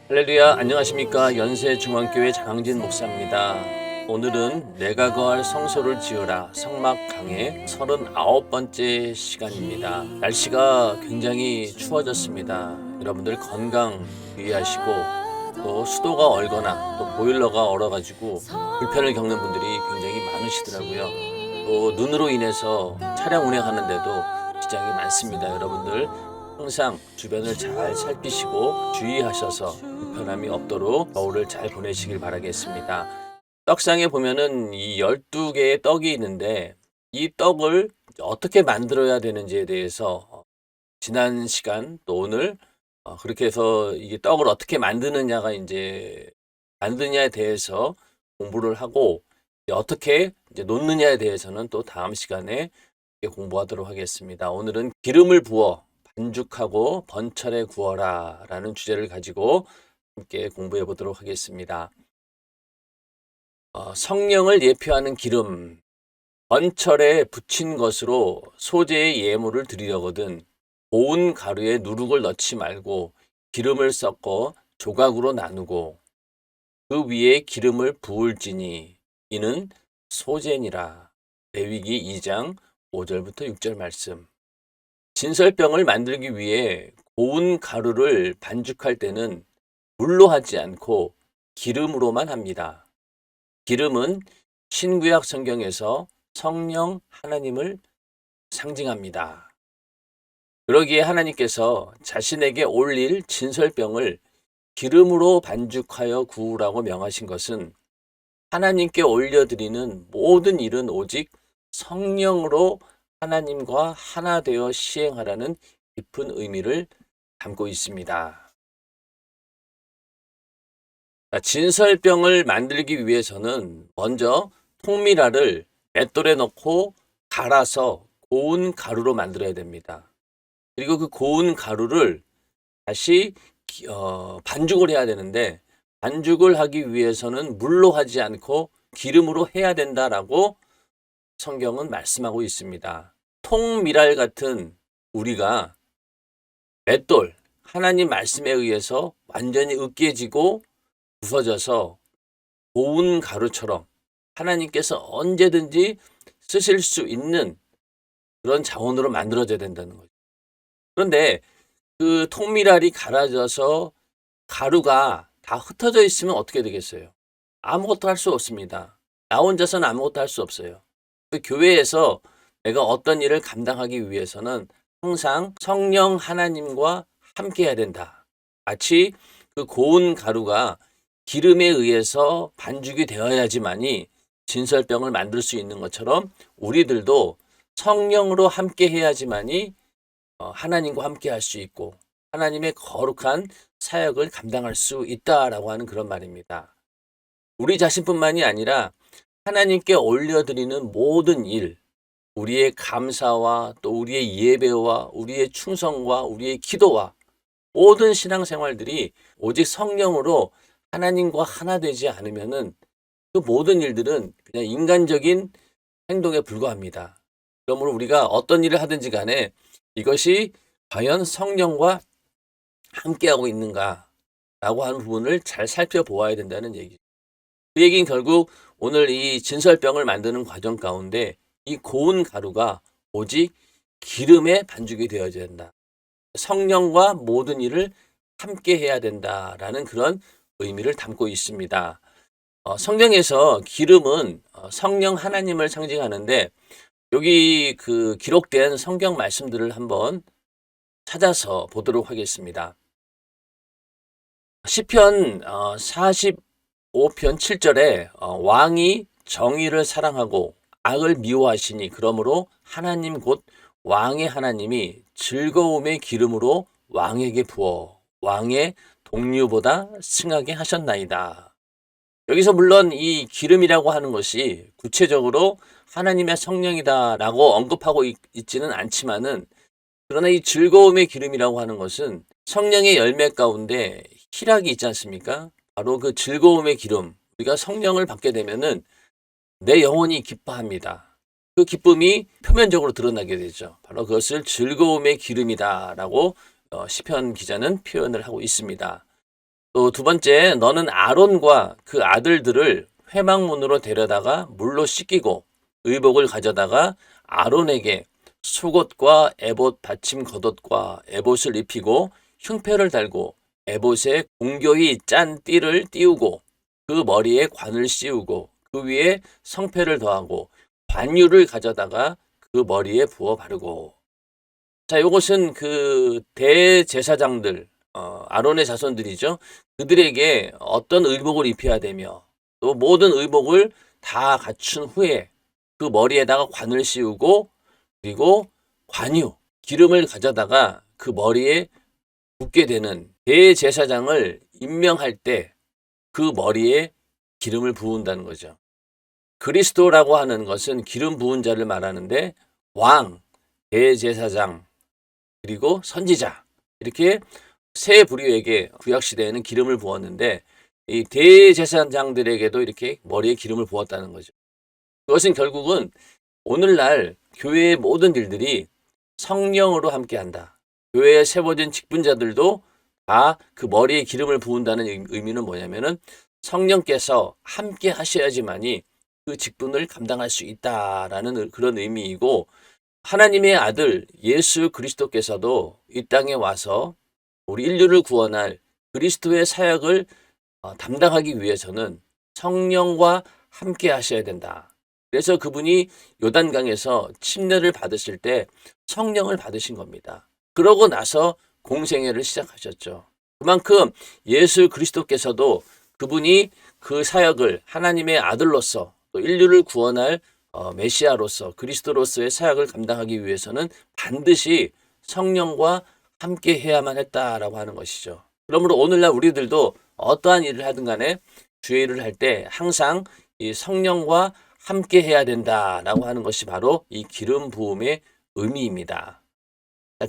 할렐루야, 안녕하십니까. 연세중앙교회 장항진 목사입니다. 오늘은 내가 거할 성소를 지으라 성막 강의 39번째 시간입니다. 날씨가 굉장히 추워졌습니다. 여러분들 건강 유의하시고, 또 수도가 얼거나 또 보일러가 얼어가지고 불편을 겪는 분들이 굉장히 많으시더라고요. 또 눈으로 인해서 차량 운행하는데도 지장이 많습니다. 여러분들 항상 주변을 잘 살피시고 주의하셔서 불편함이 없도록 겨울을 잘 보내시길 바라겠습니다. 떡상에 보면은 이 12개의 떡이 있는데, 이 떡을 어떻게 만들어야 되는지에 대해서 지난 시간 또 오늘 그렇게 해서 이게 떡을 어떻게 만드느냐가 이제 만드냐에 대해서 공부를 하고, 어떻게 이제 놓느냐에 대해서는 또 다음 시간에 공부하도록 하겠습니다. 오늘은 기름을 부어 반죽하고 번철에 구워라 라는 주제를 가지고 함께 공부해 보도록 하겠습니다. 성령을 예표하는 기름, 번철에 붙인 것으로 소재의 예물을 드리려거든 고운 가루에 누룩을 넣지 말고 기름을 섞어 조각으로 나누고 그 위에 기름을 부을지니 이는 소재니라. 레위기 2장 5절부터 6절 말씀. 진설병을 만들기 위해 고운 가루를 반죽할 때는 물로 하지 않고 기름으로만 합니다. 기름은 신구약 성경에서 성령 하나님을 상징합니다. 그러기에 하나님께서 자신에게 올릴 진설병을 기름으로 반죽하여 구우라고 명하신 것은 하나님께 올려드리는 모든 일은 오직 성령으로 하나님과 하나 되어 시행하라는 깊은 의미를 담고 있습니다. 진설병을 만들기 위해서는 먼저 통미라를 맷돌에 넣고 갈아서 고운 가루로 만들어야 됩니다. 그리고 그 고운 가루를 다시 반죽을 해야 되는데, 반죽을 하기 위해서는 물로 하지 않고 기름으로 해야 된다라고 성경은 말씀하고 있습니다. 통미랄 같은 우리가 맷돌, 하나님 말씀에 의해서 완전히 으깨지고 부서져서 고운 가루처럼 하나님께서 언제든지 쓰실 수 있는 그런 자원으로 만들어져야 된다는 거죠. 그런데 그 통미랄이 갈아져서 가루가 다 흩어져 있으면 어떻게 되겠어요? 아무것도 할 수 없습니다. 나 혼자서는 아무것도 할 수 없어요. 그 교회에서 내가 어떤 일을 감당하기 위해서는 항상 성령 하나님과 함께 해야 된다. 마치 그 고운 가루가 기름에 의해서 반죽이 되어야지만이 진설병을 만들 수 있는 것처럼 우리들도 성령으로 함께 해야지만이 하나님과 함께 할 수 있고 하나님의 거룩한 사역을 감당할 수 있다라고 하는 그런 말입니다. 우리 자신뿐만이 아니라 하나님께 올려드리는 모든 일, 우리의 감사와 또 우리의 예배와 우리의 충성과 우리의 기도와 모든 신앙생활들이 오직 성령으로 하나님과 하나 되지 않으면은 그 모든 일들은 그냥 인간적인 행동에 불과합니다. 그러므로 우리가 어떤 일을 하든지 간에 이것이 과연 성령과 함께하고 있는가라고 하는 부분을 잘 살펴보아야 된다는 얘기죠. 그 얘기는 결국 오늘 이 진설병을 만드는 과정 가운데 이 고운 가루가 오직 기름에 반죽이 되어야 된다. 성령과 모든 일을 함께 해야 된다라는 그런 의미를 담고 있습니다. 성경에서 기름은 성령 하나님을 상징하는데, 여기 그 기록된 성경 말씀들을 한번 찾아서 보도록 하겠습니다. 시편 45편 7절에 왕이 정의를 사랑하고 악을 미워하시니 그러므로 하나님 곧 왕의 하나님이 즐거움의 기름으로 왕에게 부어 왕의 동류보다 승하게 하셨나이다. 여기서 물론 이 기름이라고 하는 것이 구체적으로 하나님의 성령이다라고 언급하고 있지는 않지만은, 그러나 이 즐거움의 기름이라고 하는 것은 성령의 열매 가운데 희락이 있지 않습니까? 바로 그 즐거움의 기름, 우리가 성령을 받게 되면은 내 영혼이 기뻐합니다. 그 기쁨이 표면적으로 드러나게 되죠. 바로 그것을 즐거움의 기름이다라고 시편 기자는 표현을 하고 있습니다. 또 두 번째, 너는 아론과 그 아들들을 회막문으로 데려다가 물로 씻기고 의복을 가져다가 아론에게 속옷과 에봇 받침 겉옷과 에봇을 입히고 흉패를 달고 에봇에 공교히 짠 띠를 띄우고 그 머리에 관을 씌우고 그 위에 성패를 더하고 관유를 가져다가 그 머리에 부어 바르고. 자, 요것은 그 대제사장들, 아론의 자손들이죠. 그들에게 어떤 의복을 입혀야 되며 또 모든 의복을 다 갖춘 후에 그 머리에다가 관을 씌우고 그리고 관유, 기름을 가져다가 그 머리에 붓게 되는 대제사장을 임명할 때 그 머리에 기름을 부은다는 거죠. 그리스도라고 하는 것은 기름 부은 자를 말하는데 왕, 대제사장, 그리고 선지자 이렇게 세 부류에게 구약시대에는 기름을 부었는데 이 대제사장들에게도 이렇게 머리에 기름을 부었다는 거죠. 그것은 결국은 오늘날 교회의 모든 일들이 성령으로 함께한다. 교회에 세워진 직분자들도 다 그 머리에 기름을 부은다는 의미는 뭐냐면은 성령께서 함께 하셔야지만이 그 직분을 감당할 수 있다라는 그런 의미이고, 하나님의 아들 예수 그리스도께서도 이 땅에 와서 우리 인류를 구원할 그리스도의 사역을 담당하기 위해서는 성령과 함께 하셔야 된다. 그래서 그분이 요단강에서 침례를 받으실 때 성령을 받으신 겁니다. 그러고 나서 공생애를 시작하셨죠. 그만큼 예수 그리스도께서도 그분이 그 사역을 하나님의 아들로서 또 인류를 구원할 메시아로서 그리스도로서의 사역을 감당하기 위해서는 반드시 성령과 함께 해야만 했다라고 하는 것이죠. 그러므로 오늘날 우리들도 어떠한 일을 하든 간에 주의 일을 할 때 항상 이 성령과 함께 해야 된다라고 하는 것이 바로 이 기름 부음의 의미입니다.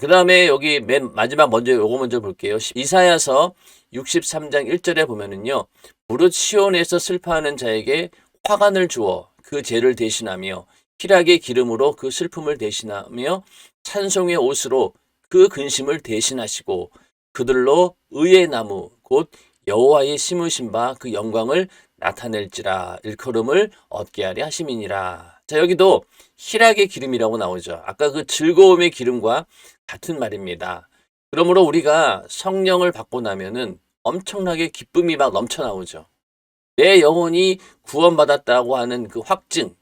그 다음에 여기 맨 마지막 요거 먼저 볼게요. 이사야서 63장 1절에 보면은요. 무릇 시온에서 슬퍼하는 자에게 화관을 주어 그 죄를 대신하며 희락의 기름으로 그 슬픔을 대신하며 찬송의 옷으로 그 근심을 대신하시고 그들로 의의 나무 곧 여호와의 심으신 바 그 영광을 나타낼지라 일컬음을 얻게 하려 하심이니라. 자, 여기도 희락의 기름이라고 나오죠. 아까 그 즐거움의 기름과 같은 말입니다. 그러므로 우리가 성령을 받고 나면은 엄청나게 기쁨이 막 넘쳐나오죠. 내 영혼이 구원받았다고 하는 그 확증,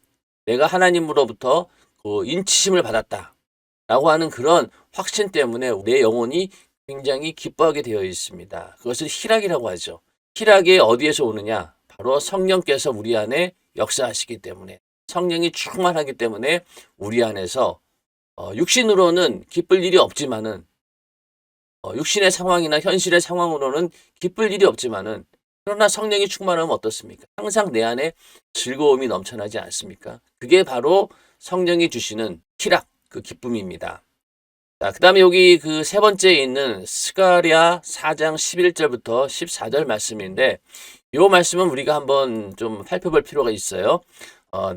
내가 하나님으로부터 그 인치심을 받았다라고 하는 그런 확신 때문에 내 영혼이 굉장히 기뻐하게 되어 있습니다. 그것을 희락이라고 하죠. 희락이 어디에서 오느냐? 바로 성령께서 우리 안에 역사하시기 때문에, 성령이 충만하기 때문에 우리 안에서 육신으로는 기쁠 일이 없지만은 육신의 상황이나 현실의 상황으로는 기쁠 일이 없지만은 그러나 성령이 충만하면 어떻습니까? 항상 내 안에 즐거움이 넘쳐나지 않습니까? 그게 바로 성령이 주시는 희락, 그 기쁨입니다. 자, 그 다음에 여기 그 세 번째에 있는 스가랴 4장 11절부터 14절 말씀인데, 이 말씀은 우리가 한번 좀 살펴볼 필요가 있어요.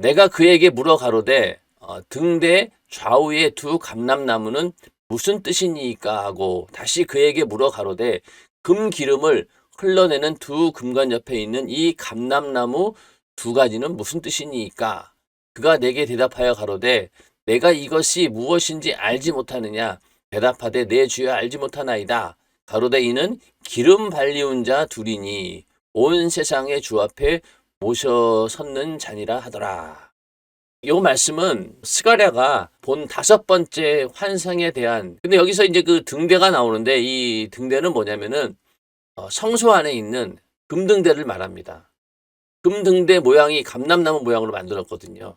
내가 그에게 물어 가로되 등대 좌우의 두 감람나무는 무슨 뜻이니까 하고 다시 그에게 물어 가로되 금 기름을 흘러내는 두 금관 옆에 있는 이 감람나무 두 가지는 무슨 뜻이니까? 그가 내게 대답하여 가로되 내가 이것이 무엇인지 알지 못하느냐? 대답하되 내 주여 알지 못하나이다. 가로되 이는 기름 발리운 자 둘이니 온 세상의 주 앞에 모셔 섰는 자니라 하더라. 이 말씀은 스가랴가 본 5번째 환상에 대한, 근데 여기서 이제 그 등대가 나오는데 이 등대는 뭐냐면은 성소 안에 있는 금등대를 말합니다. 금등대 모양이 감람나무 모양으로 만들었거든요.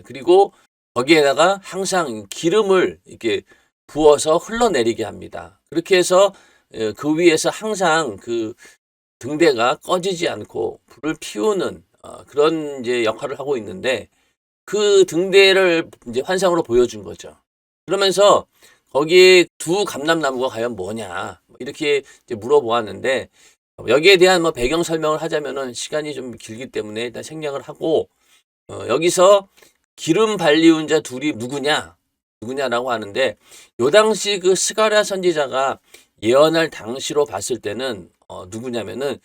그리고 거기에다가 항상 기름을 이렇게 부어서 흘러내리게 합니다. 그렇게 해서 그 위에서 항상 그 등대가 꺼지지 않고 불을 피우는 그런 이제 역할을 하고 있는데, 그 등대를 이제 환상으로 보여준 거죠. 그러면서 거기에 두 감람나무가 과연 뭐냐 이렇게 이제 물어보았는데, 여기에 대한 뭐 배경 설명을 하자면은 시간이 좀 길기 때문에 일단 생략을 하고, 여기서 기름 발리운 자 둘이 누구냐? 누구냐라고 하는데, 요 당시 그 스가랴 선지자가 예언할 당시로 봤을 때는 누구냐면은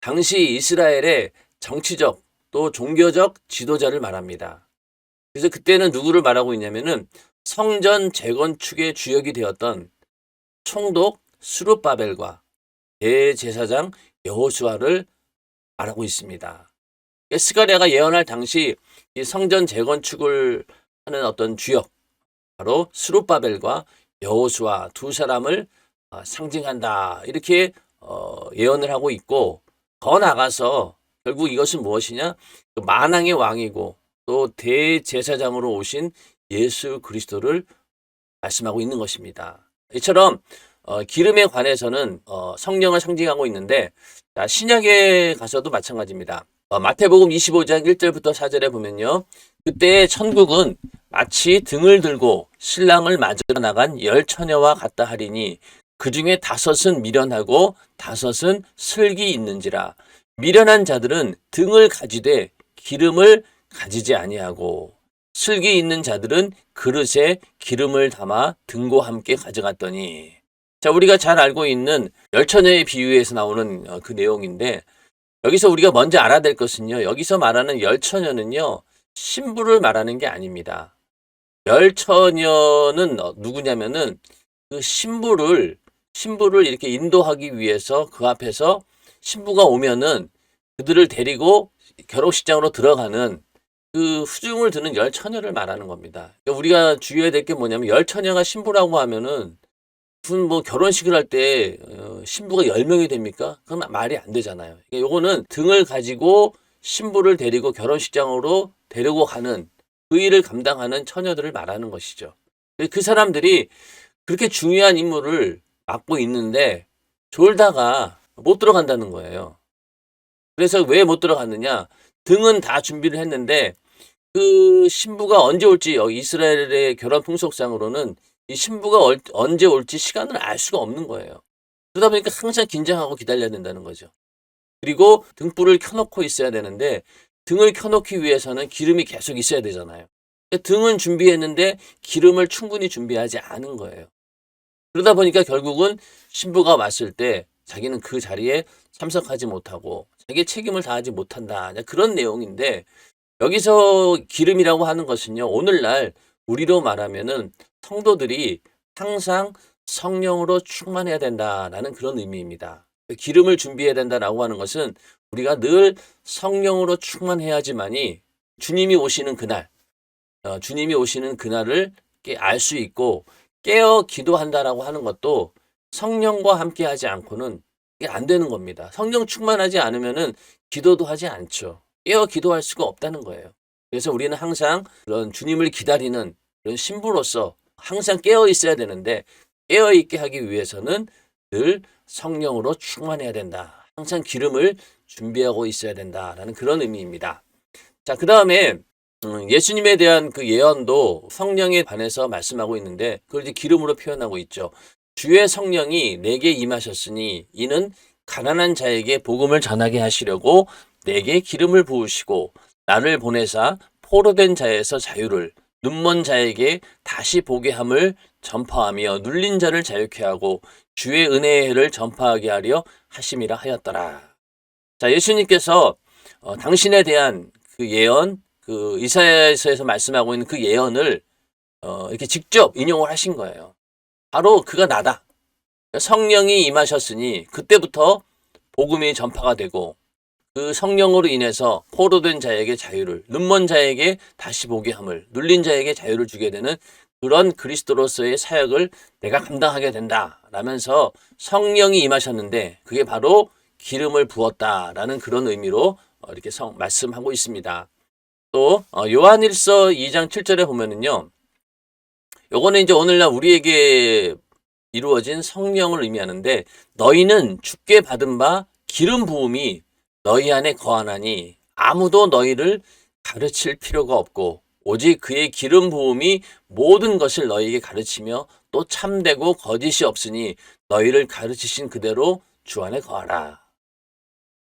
당시 이스라엘의 정치적 또 종교적 지도자를 말합니다. 그래서 그때는 누구를 말하고 있냐면은 성전 재건축의 주역이 되었던 총독 스룹바벨과 대제사장 여호수아를 말하고 있습니다. 스가랴가 예언할 당시 이 성전 재건축을 하는 어떤 주역, 바로 스룹바벨과 여호수아 두 사람을 상징한다, 이렇게 예언을 하고 있고, 더 나가서 결국 이것은 무엇이냐? 만왕의 왕이고 또 대제사장으로 오신 예수 그리스도를 말씀하고 있는 것입니다. 이처럼 기름에 관해서는 성령을 상징하고 있는데, 신약에 가서도 마찬가지입니다. 마태복음 25장 1절부터 4절에 보면요, 그때 천국은 마치 등을 들고 신랑을 맞으러 나간 10처녀와 같다 하리니 그 중에 5은 미련하고 5은 슬기 있는지라. 미련한 자들은 등을 가지되 기름을 가지지 아니하고 슬기 있는 자들은 그릇에 기름을 담아 등과 함께 가져갔더니. 자, 우리가 잘 알고 있는 10처녀의 비유에서 나오는 그 내용인데, 여기서 우리가 먼저 알아야 될 것은요, 여기서 말하는 10처녀는요 신부를 말하는 게 아닙니다. 10처녀는 누구냐면은 그 신부를 이렇게 인도하기 위해서 그 앞에서 신부가 오면은 그들을 데리고 결혼식장으로 들어가는 그 후중을 드는 10처녀를 말하는 겁니다. 그러니까 우리가 주의해야 될 게 뭐냐면, 10처녀가 신부라고 하면은 무슨 뭐 결혼식을 할 때 신부가 10명이 됩니까? 그건 말이 안 되잖아요. 그러니까 요거는 등을 가지고 신부를 데리고 결혼식장으로 데리고 가는 그 일을 감당하는 처녀들을 말하는 것이죠. 그 사람들이 그렇게 중요한 임무를 맡고 있는데 졸다가 못 들어간다는 거예요. 그래서 왜 못 들어갔느냐? 등은 다 준비를 했는데 그 신부가 언제 올지, 이스라엘의 결혼 풍속상으로는 이 신부가 언제 올지 시간을 알 수가 없는 거예요. 그러다 보니까 항상 긴장하고 기다려야 된다는 거죠. 그리고 등불을 켜놓고 있어야 되는데 등을 켜놓기 위해서는 기름이 계속 있어야 되잖아요. 그러니까 등은 준비했는데 기름을 충분히 준비하지 않은 거예요. 그러다 보니까 결국은 신부가 왔을 때 자기는 그 자리에 참석하지 못하고 자기의 책임을 다하지 못한다, 그런 내용인데, 여기서 기름이라고 하는 것은요, 오늘날 우리로 말하면은 성도들이 항상 성령으로 충만해야 된다라는 그런 의미입니다. 기름을 준비해야 된다라고 하는 것은 우리가 늘 성령으로 충만해야지만이 주님이 오시는 그날, 주님이 오시는 그날을 알 수 있고, 깨어 기도한다라고 하는 것도 성령과 함께 하지 않고는 이게 안 되는 겁니다. 성령 충만하지 않으면은 기도도 하지 않죠. 깨어 기도할 수가 없다는 거예요. 그래서 우리는 항상 그런 주님을 기다리는 그런 신부로서 항상 깨어 있어야 되는데, 깨어 있게 하기 위해서는 늘 성령으로 충만해야 된다. 항상 기름을 준비하고 있어야 된다라는 그런 의미입니다. 자, 그 다음에 예수님에 대한 그 예언도 성령에 관해서 말씀하고 있는데, 그걸 이제 기름으로 표현하고 있죠. 주의 성령이 내게 임하셨으니 이는 가난한 자에게 복음을 전하게 하시려고 내게 기름을 부으시고 나를 보내사 포로된 자에서 자유를, 눈먼 자에게 다시 보게 함을 전파하며 눌린 자를 자유케 하고 주의 은혜의 해를 전파하게 하려 하심이라 하였더라. 자, 예수님께서 당신에 대한 그 예언, 그 이사야서에서 말씀하고 있는 그 예언을 이렇게 직접 인용을 하신 거예요. 바로 그가 나다. 성령이 임하셨으니 그때부터 복음이 전파가 되고, 그 성령으로 인해서 포로된 자에게 자유를, 눈먼 자에게 다시 보게 함을, 눌린 자에게 자유를 주게 되는 그런 그리스도로서의 사역을 내가 감당하게 된다 라면서 성령이 임하셨는데, 그게 바로 기름을 부었다라는 그런 의미로 이렇게 말씀하고 있습니다. 또 요한일서 2장 7절에 보면은요, 요거는 이제 오늘날 우리에게 이루어진 성령을 의미하는데, 너희는 주께 받은 바 기름 부음이 너희 안에 거하나니 아무도 너희를 가르칠 필요가 없고 오직 그의 기름 부음이 모든 것을 너희에게 가르치며 또 참되고 거짓이 없으니 너희를 가르치신 그대로 주 안에 거하라.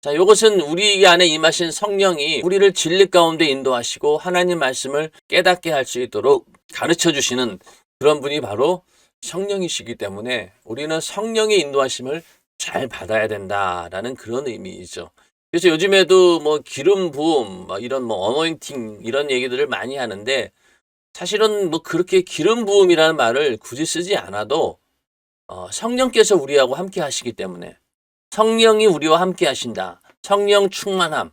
자, 이것은 우리 안에 임하신 성령이 우리를 진리 가운데 인도하시고 하나님 말씀을 깨닫게 할 수 있도록 가르쳐 주시는 그런 분이 바로 성령이시기 때문에 우리는 성령의 인도하심을 잘 받아야 된다라는 그런 의미이죠. 그래서 요즘에도 뭐 기름 부음, 막 이런 뭐 어노인팅 이런 얘기들을 많이 하는데 사실은 뭐 그렇게 기름 부음이라는 말을 굳이 쓰지 않아도 성령께서 우리하고 함께 하시기 때문에 성령이 우리와 함께 하신다. 성령 충만함.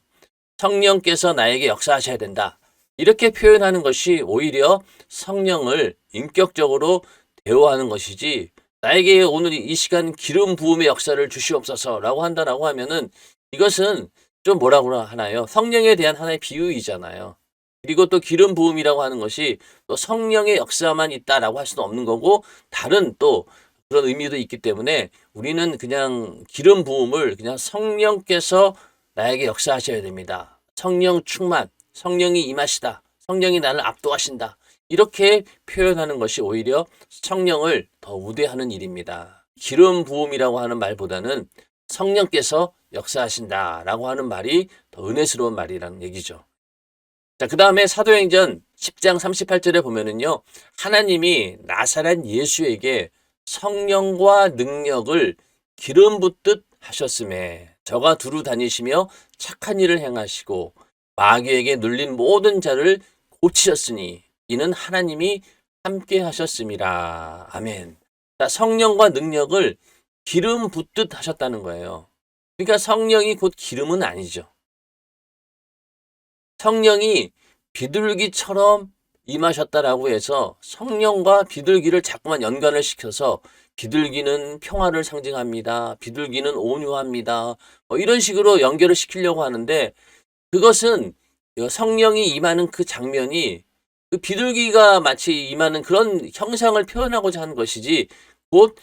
성령께서 나에게 역사하셔야 된다. 이렇게 표현하는 것이 오히려 성령을 인격적으로 대우하는 것이지 나에게 오늘 이 시간 기름 부음의 역사를 주시옵소서라고 한다라고 하면은 이것은 좀 뭐라고 하나요? 성령에 대한 하나의 비유이잖아요. 그리고 또 기름 부음이라고 하는 것이 또 성령의 역사만 있다라고 할 수는 없는 거고 다른 또 그런 의미도 있기 때문에 우리는 그냥 기름 부음을 그냥 성령께서 나에게 역사하셔야 됩니다. 성령 충만, 성령이 임하시다. 성령이 나를 압도하신다. 이렇게 표현하는 것이 오히려 성령을 더 우대하는 일입니다. 기름 부음이라고 하는 말보다는 성령께서 역사하신다라고 하는 말이 더 은혜스러운 말이라는 얘기죠. 자, 그 다음에 사도행전 10장 38절에 보면은요, 하나님이 나사렛 예수에게 성령과 능력을 기름 붓듯 하셨음에 저가 두루 다니시며 착한 일을 행하시고 마귀에게 눌린 모든 자를 고치셨으니 이는 하나님이 함께 하셨음이라. 아멘. 자, 성령과 능력을 기름 붓듯 하셨다는 거예요. 그러니까 성령이 곧 기름은 아니죠. 성령이 비둘기처럼 임하셨다라고 해서 성령과 비둘기를 자꾸만 연관을 시켜서 비둘기는 평화를 상징합니다. 비둘기는 온유합니다. 이런 식으로 연결을 시키려고 하는데 그것은 성령이 임하는 그 장면이 그 비둘기가 마치 임하는 그런 형상을 표현하고자 하는 것이지 곧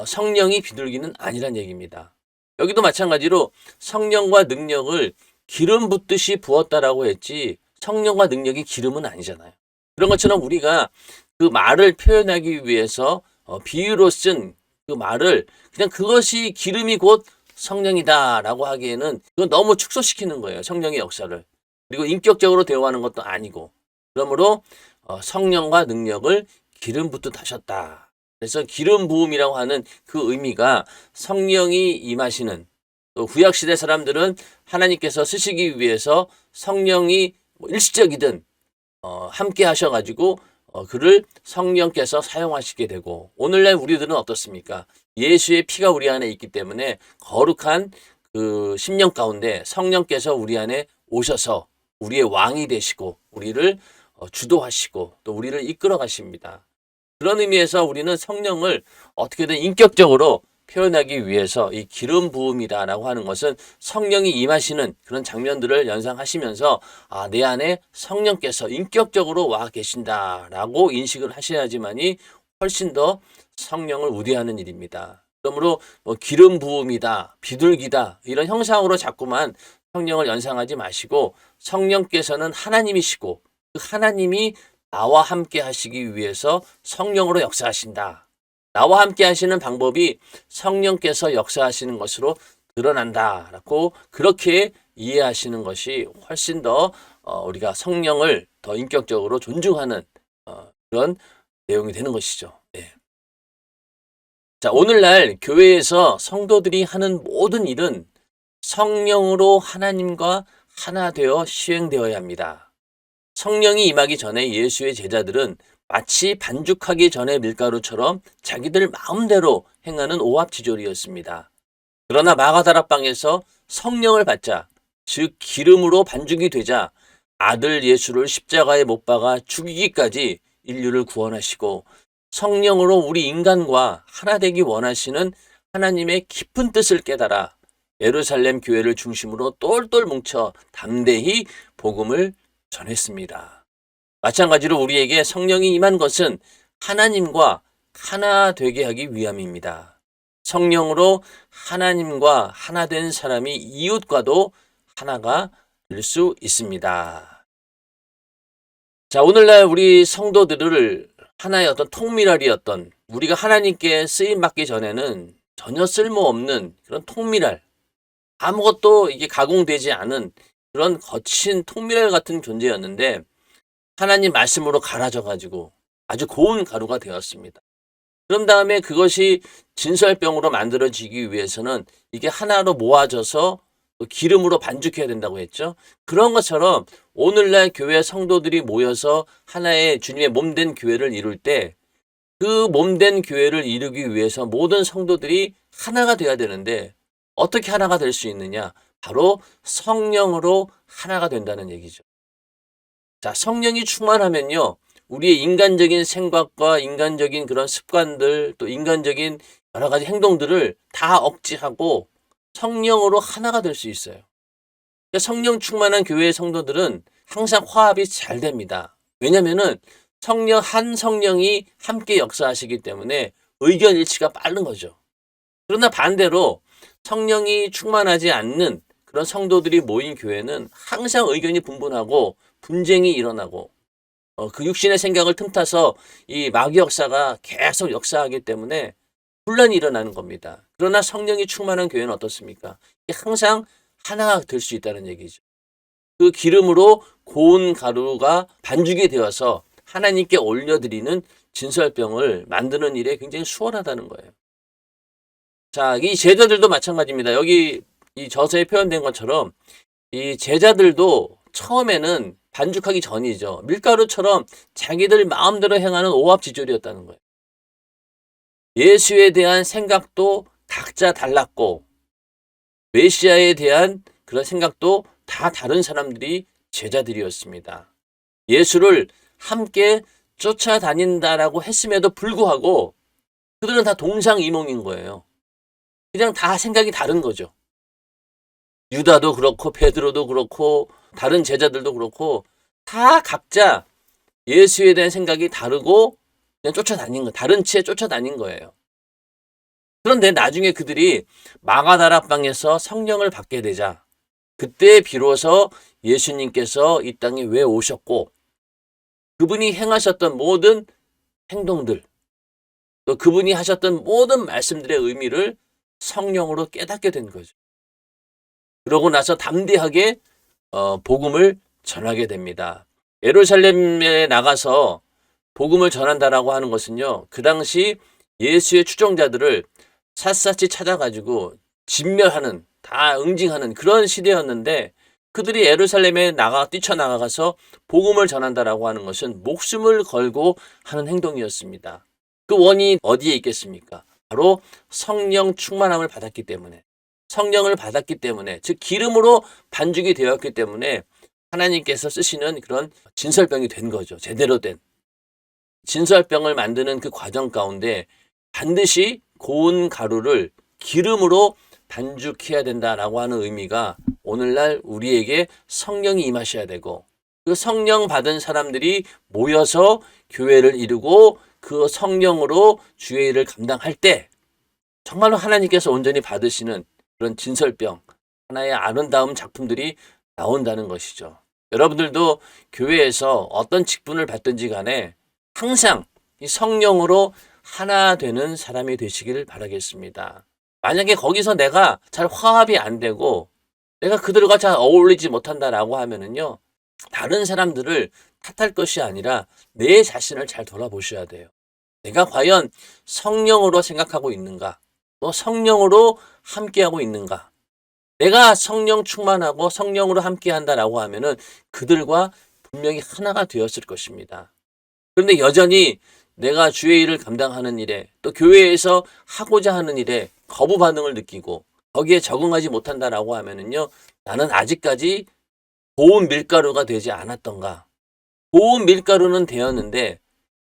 성령이 비둘기는 아니란 얘기입니다. 여기도 마찬가지로 성령과 능력을 기름 붓듯이 부었다라고 했지 성령과 능력이 기름은 아니잖아요. 그런 것처럼 우리가 그 말을 표현하기 위해서 비유로 쓴 그 말을 그냥 그것이 기름이 곧 성령이다라고 하기에는 그건 너무 축소시키는 거예요. 성령의 역사를. 그리고 인격적으로 대화하는 것도 아니고. 그러므로 성령과 능력을 기름 붓듯 하셨다. 그래서 기름 부음이라고 하는 그 의미가 성령이 임하시는 또 구약시대 사람들은 하나님께서 쓰시기 위해서 성령이 일시적이든 함께 하셔가지고 그를 성령께서 사용하시게 되고 오늘날 우리들은 어떻습니까? 예수의 피가 우리 안에 있기 때문에 거룩한 그 심령 가운데 성령께서 우리 안에 오셔서 우리의 왕이 되시고 우리를 주도하시고 또 우리를 이끌어 가십니다. 그런 의미에서 우리는 성령을 어떻게든 인격적으로 표현하기 위해서 이 기름 부음이다라고 하는 것은 성령이 임하시는 그런 장면들을 연상하시면서 내 안에 성령께서 인격적으로 와 계신다라고 인식을 하셔야지만이 훨씬 더 성령을 우대하는 일입니다. 그러므로 기름 부음이다, 비둘기다 이런 형상으로 자꾸만 성령을 연상하지 마시고 성령께서는 하나님이시고 그 하나님이 나와 함께 하시기 위해서 성령으로 역사하신다. 나와 함께 하시는 방법이 성령께서 역사하시는 것으로 드러난다라고 그렇게 이해하시는 것이 훨씬 더 우리가 성령을 더 인격적으로 존중하는 그런 내용이 되는 것이죠. 네. 자, 오늘날 교회에서 성도들이 하는 모든 일은 성령으로 하나님과 하나 되어 시행되어야 합니다. 성령이 임하기 전에 예수의 제자들은 마치 반죽하기 전의 밀가루처럼 자기들 마음대로 행하는 오합지졸이었습니다. 그러나 마가다락방에서 성령을 받자, 즉 기름으로 반죽이 되자 아들 예수를 십자가에 못 박아 죽이기까지 인류를 구원하시고 성령으로 우리 인간과 하나 되기 원하시는 하나님의 깊은 뜻을 깨달아 예루살렘 교회를 중심으로 똘똘 뭉쳐 담대히 복음을 전했습니다. 마찬가지로 우리에게 성령이 임한 것은 하나님과 하나 되게 하기 위함입니다. 성령으로 하나님과 하나 된 사람이 이웃과도 하나가 될 수 있습니다. 자, 오늘날 우리 성도들을 하나의 어떤 통밀알이었던 우리가 하나님께 쓰임받기 전에는 전혀 쓸모없는 그런 통밀알, 아무것도 이게 가공되지 않은 그런 거친 통밀알 같은 존재였는데 하나님 말씀으로 갈아져 가지고 아주 고운 가루가 되었습니다. 그런 다음에 그것이 진설병으로 만들어지기 위해서는 이게 하나로 모아져서 또 기름으로 반죽해야 된다고 했죠. 그런 것처럼 오늘날 교회 성도들이 모여서 하나의 주님의 몸된 교회를 이룰 때 그 몸된 교회를 이루기 위해서 모든 성도들이 하나가 돼야 되는데 어떻게 하나가 될 수 있느냐? 바로 성령으로 하나가 된다는 얘기죠. 자, 성령이 충만하면요. 우리의 인간적인 생각과 인간적인 그런 습관들 또 인간적인 여러 가지 행동들을 다 억제하고 성령으로 하나가 될 수 있어요. 그러니까 성령 충만한 교회의 성도들은 항상 화합이 잘 됩니다. 왜냐면은 한 성령이 함께 역사하시기 때문에 의견 일치가 빠른 거죠. 그러나 반대로 성령이 충만하지 않는 그런 성도들이 모인 교회는 항상 의견이 분분하고 분쟁이 일어나고 그 육신의 생각을 틈타서 이 마귀 역사가 계속 역사하기 때문에 혼란이 일어나는 겁니다. 그러나 성령이 충만한 교회는 어떻습니까? 항상 하나가 될 수 있다는 얘기죠. 그 기름으로 고운 가루가 반죽이 되어서 하나님께 올려드리는 진설병을 만드는 일에 굉장히 수월하다는 거예요. 자, 이 제자들도 마찬가지입니다. 여기 이 저서에 표현된 것처럼 이 제자들도 처음에는 반죽하기 전이죠. 밀가루처럼 자기들 마음대로 행하는 오합지졸이었다는 거예요. 예수에 대한 생각도 각자 달랐고 메시아에 대한 그런 생각도 다 다른 사람들이 제자들이었습니다. 예수를 함께 쫓아다닌다라고 했음에도 불구하고 그들은 다 동상이몽인 거예요. 그냥 다 생각이 다른 거죠. 유다도 그렇고 베드로도 그렇고 다른 제자들도 그렇고 다 각자 예수에 대한 생각이 다르고 그냥 쫓아다닌 거, 다른 치에 쫓아다닌 거예요. 그런데 나중에 그들이 마가다락방에서 성령을 받게 되자 그때 비로소 예수님께서 이 땅에 왜 오셨고 그분이 행하셨던 모든 행동들 또 그분이 하셨던 모든 말씀들의 의미를 성령으로 깨닫게 된 거죠. 그러고 나서 담대하게 복음을 전하게 됩니다. 예루살렘에 나가서 복음을 전한다라고 하는 것은요. 그 당시 예수의 추종자들을 샅샅이 찾아가지고 진멸하는 다 응징하는 그런 시대였는데 그들이 예루살렘에 뛰쳐나가서 복음을 전한다라고 하는 것은 목숨을 걸고 하는 행동이었습니다. 그 원인이 어디에 있겠습니까? 바로 성령 충만함을 받았기 때문에 성령을 받았기 때문에 즉 기름으로 반죽이 되었기 때문에 하나님께서 쓰시는 그런 진설병이 된 거죠. 제대로 된 진설병을 만드는 그 과정 가운데 반드시 고운 가루를 기름으로 반죽해야 된다라고 하는 의미가 오늘날 우리에게 성령이 임하셔야 되고 그 성령 받은 사람들이 모여서 교회를 이루고 그 성령으로 주의 일을 감당할 때 정말로 하나님께서 온전히 받으시는 그런 진설병 하나의 아름다운 작품들이 나온다는 것이죠. 여러분들도 교회에서 어떤 직분을 받든지 간에 항상 이 성령으로 하나 되는 사람이 되시길 바라겠습니다. 만약에 거기서 내가 잘 화합이 안 되고 내가 그들과 잘 어울리지 못한다라고 하면은요. 다른 사람들을 탓할 것이 아니라 내 자신을 잘 돌아보셔야 돼요. 내가 과연 성령으로 생각하고 있는가? 또 성령으로 함께하고 있는가? 내가 성령 충만하고 성령으로 함께한다라고 하면은 그들과 분명히 하나가 되었을 것입니다. 그런데 여전히 내가 주의 일을 감당하는 일에 또 교회에서 하고자 하는 일에 거부 반응을 느끼고 거기에 적응하지 못한다라고 하면은요. 나는 아직까지 고운 밀가루가 되지 않았던가. 고운 밀가루는 되었는데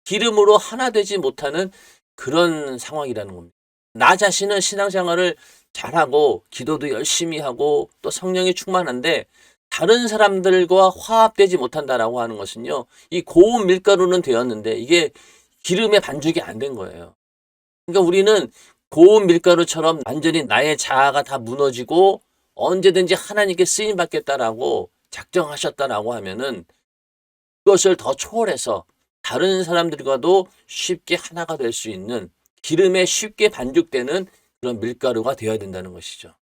기름으로 하나 되지 못하는 그런 상황이라는 겁니다. 나 자신은 신앙생활을 잘하고 기도도 열심히 하고 또 성령이 충만한데 다른 사람들과 화합되지 못한다라고 하는 것은요. 이 고운 밀가루는 되었는데 이게 기름에 반죽이 안 된 거예요. 그러니까 우리는 고운 밀가루처럼 완전히 나의 자아가 다 무너지고 언제든지 하나님께 쓰임 받겠다라고 작정하셨다라고 하면은 그것을 더 초월해서 다른 사람들과도 쉽게 하나가 될 수 있는 기름에 쉽게 반죽되는 그런 밀가루가 되어야 된다는 것이죠.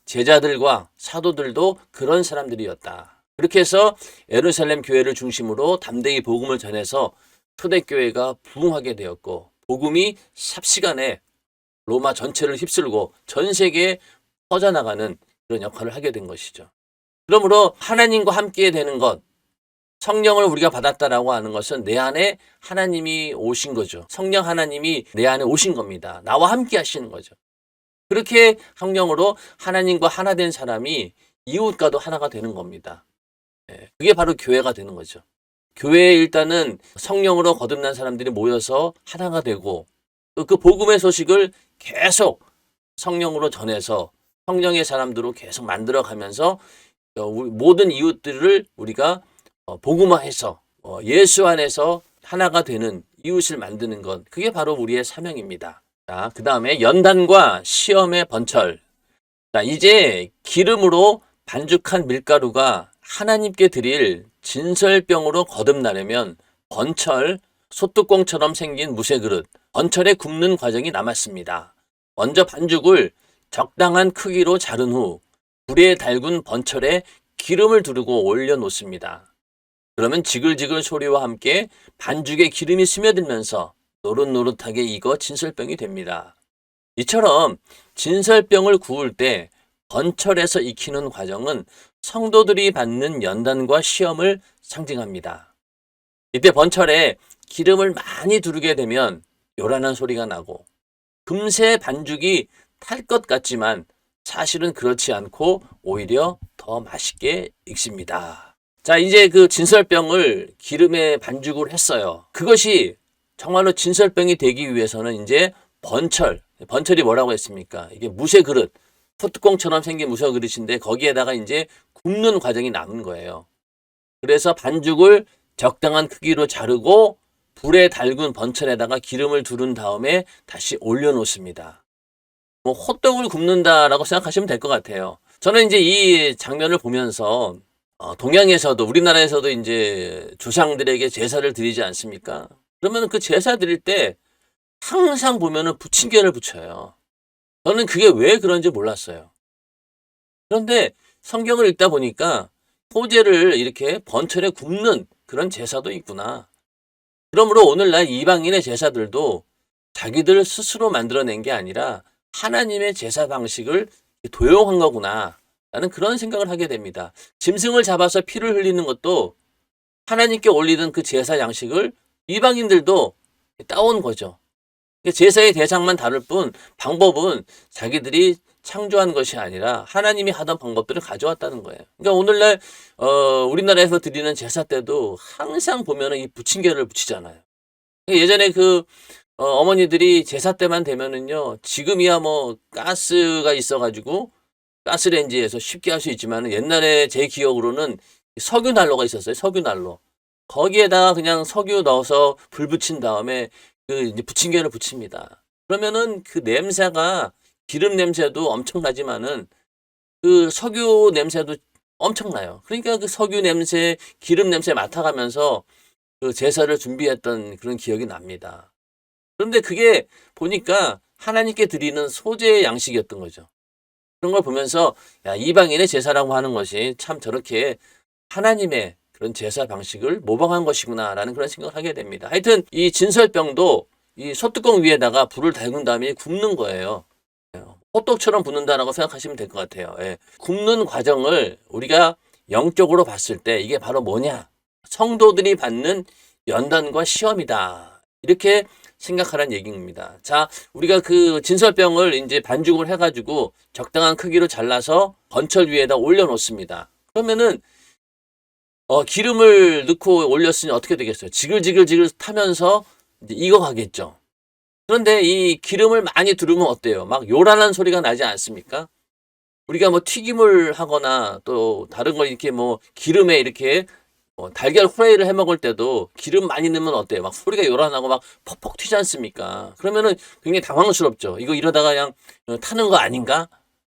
제자들과 사도들도 그런 사람들이었다. 그렇게 해서 예루살렘 교회를 중심으로 담대히 복음을 전해서 초대교회가 부흥하게 되었고 복음이 삽시간에 로마 전체를 휩쓸고 전 세계에 퍼져나가는 그런 역할을 하게 된 것이죠. 그러므로 하나님과 함께 되는 것, 성령을 우리가 받았다라고 하는 것은 내 안에 하나님이 오신 거죠. 성령 하나님이 내 안에 오신 겁니다. 나와 함께 하시는 거죠. 그렇게 성령으로 하나님과 하나 된 사람이 이웃과도 하나가 되는 겁니다. 그게 바로 교회가 되는 거죠. 교회에 일단은 성령으로 거듭난 사람들이 모여서 하나가 되고 그 복음의 소식을 계속 성령으로 전해서 성령의 사람들로 계속 만들어가면서 모든 이웃들을 우리가 복음화해서 예수 안에서 하나가 되는 이웃을 만드는 것, 그게 바로 우리의 사명입니다. 자, 그 다음에 연단과 시험의 번철. 자, 이제 기름으로 반죽한 밀가루가 하나님께 드릴 진설병으로 거듭나려면 번철, 솥뚜껑처럼 생긴 무쇠그릇, 번철에 굽는 과정이 남았습니다. 먼저 반죽을 적당한 크기로 자른 후 불에 달군 번철에 기름을 두르고 올려놓습니다. 그러면 지글지글 소리와 함께 반죽에 기름이 스며들면서 노릇노릇하게 익어 진설병이 됩니다. 이처럼 진설병을 구울 때 번철에서 익히는 과정은 성도들이 받는 연단과 시험을 상징합니다. 이때 번철에 기름을 많이 두르게 되면 요란한 소리가 나고 금세 반죽이 탈 것 같지만 사실은 그렇지 않고 오히려 더 맛있게 익습니다. 자, 이제 그 진설병을 기름에 반죽을 했어요. 그것이 정말로 진설병이 되기 위해서는 이제 번철이 뭐라고 했습니까? 이게 무쇠 그릇, 솥뚜껑처럼 생긴 무쇠 그릇인데 거기에다가 이제 굽는 과정이 남은 거예요. 그래서 반죽을 적당한 크기로 자르고 불에 달군 번철에다가 기름을 두른 다음에 다시 올려놓습니다. 뭐 호떡을 굽는다라고 생각하시면 될 것 같아요. 저는 이제 이 장면을 보면서 동양에서도 우리나라에서도 이제 조상들에게 제사를 드리지 않습니까? 그러면 그 제사 드릴 때 항상 보면은 부침개를 붙여요. 저는 그게 왜 그런지 몰랐어요. 그런데 성경을 읽다 보니까 호제를 이렇게 번철에 굽는 그런 제사도 있구나. 그러므로 오늘날 이방인의 제사들도 자기들 스스로 만들어낸 게 아니라 하나님의 제사 방식을 도용한 거구나 라는 그런 생각을 하게 됩니다. 짐승을 잡아서 피를 흘리는 것도 하나님께 올리던 그 제사 양식을 이방인들도 따온 거죠. 제사의 대상만 다를 뿐 방법은 자기들이 창조한 것이 아니라 하나님이 하던 방법들을 가져왔다는 거예요. 그러니까 오늘날 우리나라에서 드리는 제사 때도 항상 보면은 이 부침개를 붙이잖아요. 예전에 그 어머니들이 제사 때만 되면은요, 지금이야 뭐 가스가 있어가지고 가스레인지에서 쉽게 할 수 있지만 옛날에 제 기억으로는 석유 난로가 있었어요. 석유 난로. 거기에다가 그냥 석유 넣어서 불 붙인 다음에 그 이제 부침개를 붙입니다. 그러면은 그 냄새가 기름 냄새도 엄청나지만은 그 석유 냄새도 엄청나요. 그러니까 그 석유 냄새, 기름 냄새 맡아가면서 그 제사를 준비했던 그런 기억이 납니다. 그런데 그게 보니까 하나님께 드리는 소제의 양식이었던 거죠. 그런 걸 보면서 야, 이방인의 제사라고 하는 것이 참 저렇게 하나님의 그런 제사 방식을 모방한 것이구나라는 그런 생각을 하게 됩니다. 하여튼 이 진설병도 이 솥뚜껑 위에다가 불을 달군 다음에 굽는 거예요. 호떡처럼 붓는다라고 생각하시면 될 것 같아요. 예. 굽는 과정을 우리가 영적으로 봤을 때 이게 바로 뭐냐? 성도들이 받는 연단과 시험이다. 이렇게 생각하라는 얘기입니다. 자, 우리가 그 진설병을 이제 반죽을 해가지고 적당한 크기로 잘라서 번철 위에다 올려놓습니다. 그러면은 기름을 넣고 올렸으니 어떻게 되겠어요? 지글지글 타면서 이제 익어가겠죠. 그런데 이 기름을 많이 두르면 어때요? 막 요란한 소리가 나지 않습니까? 우리가 뭐 튀김을 하거나 또 다른 걸 이렇게 뭐 기름에 이렇게 달걀 후라이를 해 먹을 때도 기름 많이 넣으면 어때요? 막 소리가 요란하고 막 퍽퍽 튀지 않습니까? 그러면은 굉장히 당황스럽죠. 이거 이러다가 그냥 타는 거 아닌가?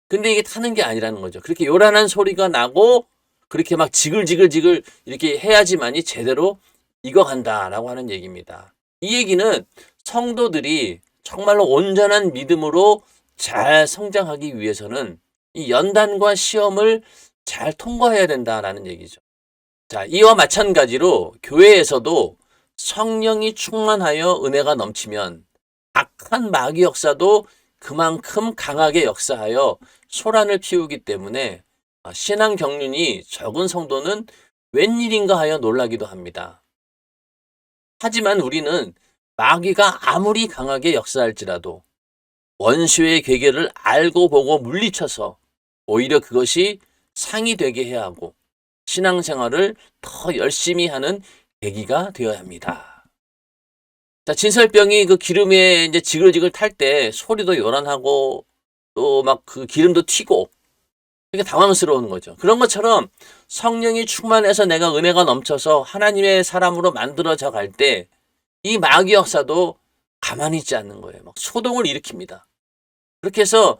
근데 이게 타는 게 아니라는 거죠. 그렇게 요란한 소리가 나고 그렇게 막 지글지글 이렇게 해야지만이 제대로 익어간다라고 하는 얘기입니다. 이 얘기는 성도들이 정말로 온전한 믿음으로 잘 성장하기 위해서는 이 연단과 시험을 잘 통과해야 된다라는 얘기죠. 자, 이와 마찬가지로 교회에서도 성령이 충만하여 은혜가 넘치면 악한 마귀 역사도 그만큼 강하게 역사하여 소란을 피우기 때문에 신앙 경륜이 적은 성도는 웬일인가 하여 놀라기도 합니다. 하지만 우리는 마귀가 아무리 강하게 역사할지라도 원수의 계계를 알고 보고 물리쳐서 오히려 그것이 상이 되게 해야 하고 신앙생활을 더 열심히 하는 계기가 되어야 합니다. 자, 진설병이 그 기름에 이제 지글지글 탈 때 소리도 요란하고 또 막 그 기름도 튀고 되게 당황스러운 거죠. 그런 것처럼 성령이 충만해서 내가 은혜가 넘쳐서 하나님의 사람으로 만들어져 갈 때 이 마귀 역사도 가만히 있지 않는 거예요. 막 소동을 일으킵니다. 그렇게 해서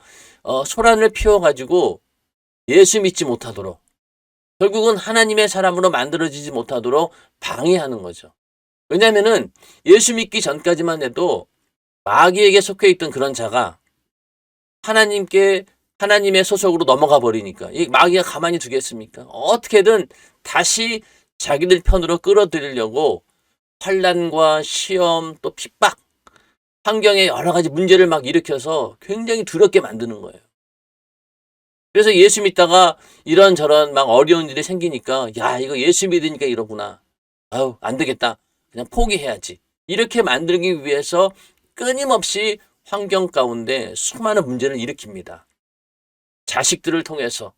소란을 피워가지고 예수 믿지 못하도록 결국은 하나님의 사람으로 만들어지지 못하도록 방해하는 거죠. 왜냐하면은 예수 믿기 전까지만 해도 마귀에게 속해 있던 그런 자가 하나님의 소속으로 넘어가 버리니까 이 마귀가 가만히 두겠습니까? 어떻게든 다시 자기들 편으로 끌어들이려고 환난과 시험 또 핍박 환경에 여러 가지 문제를 막 일으켜서 굉장히 두렵게 만드는 거예요. 그래서 예수 믿다가 이런저런 막 어려운 일이 생기니까 야 이거 예수 믿으니까 이러구나. 아유 안 되겠다. 그냥 포기해야지. 이렇게 만들기 위해서 끊임없이 환경 가운데 수많은 문제를 일으킵니다. 자식들을 통해서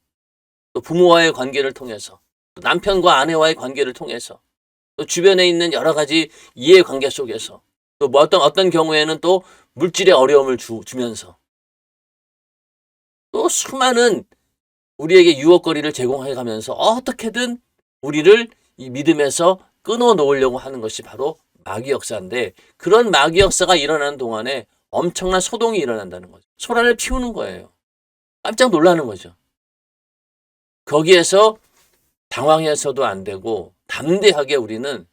또 부모와의 관계를 통해서 또 남편과 아내와의 관계를 통해서 또 주변에 있는 여러 가지 이해관계 속에서 또 뭐 어떤 경우에는 또 물질의 어려움을 주면서 또 수많은 우리에게 유혹거리를 제공해 가면서 어떻게든 우리를 이 믿음에서 끊어 놓으려고 하는 것이 바로 마귀 역사인데 그런 마귀 역사가 일어나는 동안에 엄청난 소동이 일어난다는 거죠. 소란을 피우는 거예요. 깜짝 놀라는 거죠. 거기에서 당황해서도 안 되고 담대하게 우리는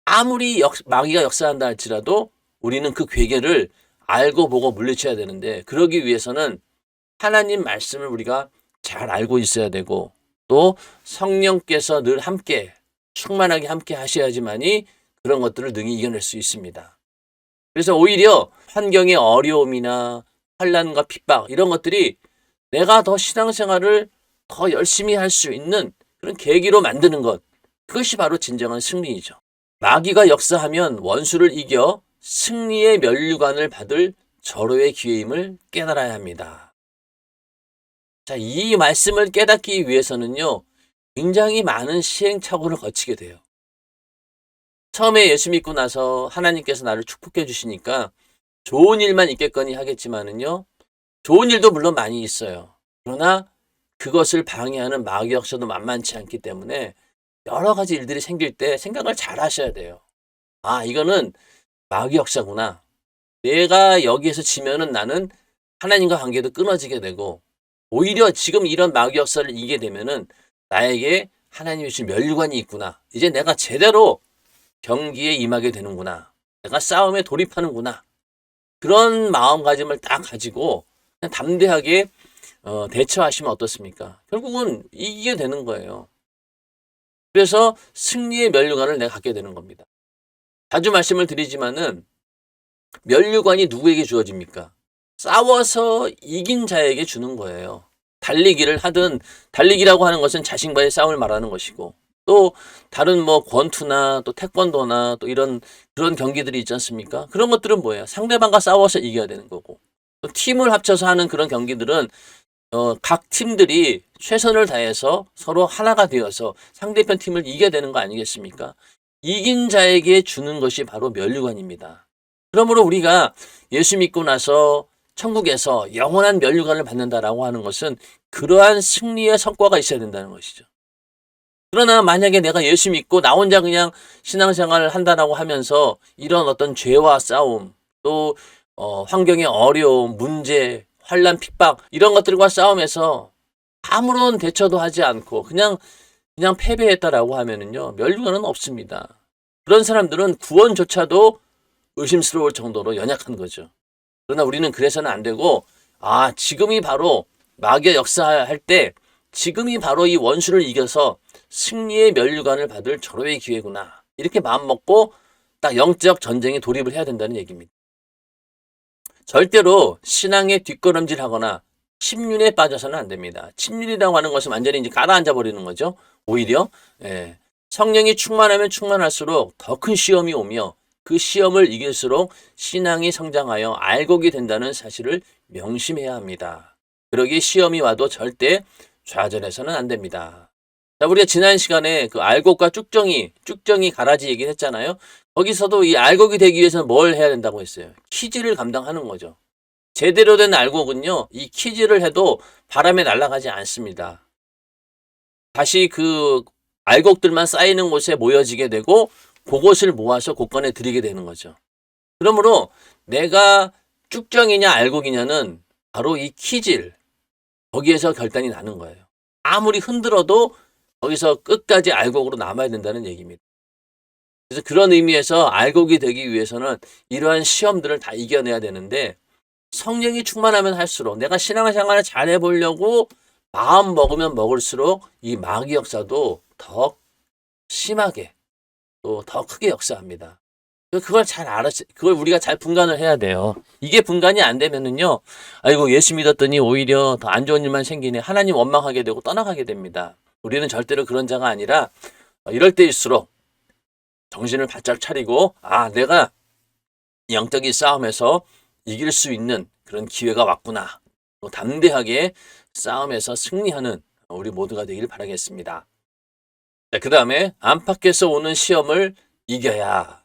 아무리 마귀가 역사한다 할지라도 우리는 그 괴계를 알고 보고 물리쳐야 되는데 그러기 위해서는 하나님 말씀을 우리가 잘 알고 있어야 되고 또 성령께서 늘 함께 충만하게 함께 하셔야지만이 그런 것들을 능히 이겨낼 수 있습니다. 그래서 오히려 환경의 어려움이나 환난과 핍박 이런 것들이 내가 더 신앙생활을 더 열심히 할 수 있는 그런 계기로 만드는 것 그것이 바로 진정한 승리이죠. 마귀가 역사하면 원수를 이겨 승리의 면류관을 받을 절호의 기회임을 깨달아야 합니다. 자, 이 말씀을 깨닫기 위해서는요, 굉장히 많은 시행착오를 거치게 돼요. 처음에 예수 믿고 나서 하나님께서 나를 축복해 주시니까 좋은 일만 있겠거니 하겠지만은요, 좋은 일도 물론 많이 있어요. 그러나 그것을 방해하는 마귀 역사도 만만치 않기 때문에 여러 가지 일들이 생길 때 생각을 잘 하셔야 돼요. 아, 이거는 마귀 역사구나. 내가 여기에서 지면은 나는 하나님과 관계도 끊어지게 되고 오히려 지금 이런 마귀 역사를 이기게 되면은 나에게 하나님이 주신 면류관이 있구나. 이제 내가 제대로 경기에 임하게 되는구나. 내가 싸움에 돌입하는구나. 그런 마음가짐을 딱 가지고 그냥 담대하게 대처하시면 어떻습니까? 결국은 이기게 되는 거예요. 그래서 승리의 면류관을 내가 갖게 되는 겁니다. 자주 말씀을 드리지만은 면류관이 누구에게 주어집니까? 싸워서 이긴 자에게 주는 거예요. 달리기를 하든 달리기라고 하는 것은 자신과의 싸움을 말하는 것이고 또 다른 뭐 권투나 또 태권도나 또 그런 경기들이 있지 않습니까? 그런 것들은 뭐예요? 상대방과 싸워서 이겨야 되는 거고 또 팀을 합쳐서 하는 그런 경기들은 각 팀들이 최선을 다해서 서로 하나가 되어서 상대편 팀을 이겨야 되는 거 아니겠습니까? 이긴 자에게 주는 것이 바로 면류관입니다. 그러므로 우리가 예수 믿고 나서 천국에서 영원한 면류관을 받는다라고 하는 것은 그러한 승리의 성과가 있어야 된다는 것이죠. 그러나 만약에 내가 예수 믿고 나 혼자 그냥 신앙생활을 한다라고 하면서 이런 어떤 죄와 싸움 또 환경의 어려움, 문제, 환난, 핍박 이런 것들과 싸움에서 아무런 대처도 하지 않고 그냥 패배했다라고 하면은요 면류관은 없습니다. 그런 사람들은 구원조차도 의심스러울 정도로 연약한 거죠. 그러나 우리는 그래서는 안 되고 지금이 바로 마귀가 역사할 때 지금이 바로 이 원수를 이겨서 승리의 면류관을 받을 절호의 기회구나. 이렇게 마음 먹고 딱 영적 전쟁에 돌입을 해야 된다는 얘기입니다. 절대로 신앙에 뒷걸음질하거나 침륜에 빠져서는 안 됩니다. 침륜이라고 하는 것은 완전히 이제 가라앉아 버리는 거죠. 오히려 성령이 충만하면 충만할수록 더 큰 시험이 오며 그 시험을 이길수록 신앙이 성장하여 알곡이 된다는 사실을 명심해야 합니다. 그러기에 시험이 와도 절대 좌절해서는 안 됩니다. 자, 우리가 지난 시간에 그 알곡과 쭉정이 가라지 얘기를 했잖아요. 거기서도 이 알곡이 되기 위해서는 뭘 해야 된다고 했어요? 키질을 감당하는 거죠. 제대로 된 알곡은요, 이 키질을 해도 바람에 날아가지 않습니다. 다시 그 알곡들만 쌓이는 곳에 모여지게 되고 그것을 모아서 곳간에 들이게 되는 거죠. 그러므로 내가 쭉정이냐 알곡이냐는 바로 이 키질, 거기에서 결단이 나는 거예요. 아무리 흔들어도 거기서 끝까지 알곡으로 남아야 된다는 얘기입니다. 그래서 그런 의미에서 알곡이 되기 위해서는 이러한 시험들을 다 이겨내야 되는데 성령이 충만하면 할수록 내가 신앙생활을 잘 해보려고 마음 먹으면 먹을수록 이 마귀 역사도 더 심하게 또 더 크게 역사합니다. 그걸 우리가 잘 분간을 해야 돼요. 이게 분간이 안 되면은요, 아이고, 예수 믿었더니 오히려 더 안 좋은 일만 생기네. 하나님 원망하게 되고 떠나가게 됩니다. 우리는 절대로 그런 자가 아니라 이럴 때일수록 정신을 바짝 차리고, 내가 영적인 싸움에서 이길 수 있는 그런 기회가 왔구나. 또 담대하게 싸움에서 승리하는 우리 모두가 되길 바라겠습니다. 그 다음에 안팎에서 오는 시험을 이겨야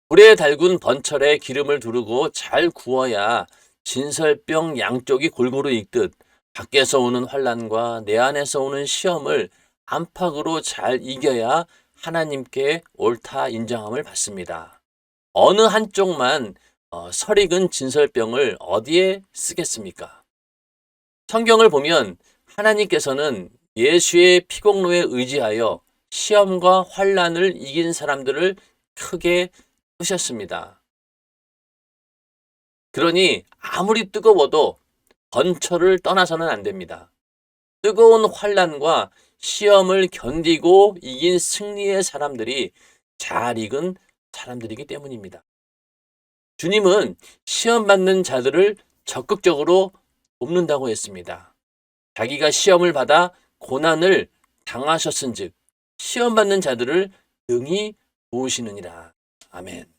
불에 달군 번철에 기름을 두르고 잘 구워야 진설병 양쪽이 골고루 익듯 밖에서 오는 환난과 내 안에서 오는 시험을 안팎으로 잘 이겨야 하나님께 옳다 인정함을 받습니다. 어느 한쪽만 설익은 진설병을 어디에 쓰겠습니까? 성경을 보면 하나님께서는 예수의 피공로에 의지하여 시험과 환난을 이긴 사람들을 크게 쓰셨습니다. 그러니 아무리 뜨거워도 번철을 떠나서는 안 됩니다. 뜨거운 환난과 시험을 견디고 이긴 승리의 사람들이 잘 익은 사람들이기 때문입니다. 주님은 시험받는 자들을 적극적으로 돕는다고 했습니다. 자기가 시험을 받아 고난을 당하셨은즉 시험받는 자들을 능히 도우시느니라. 아멘.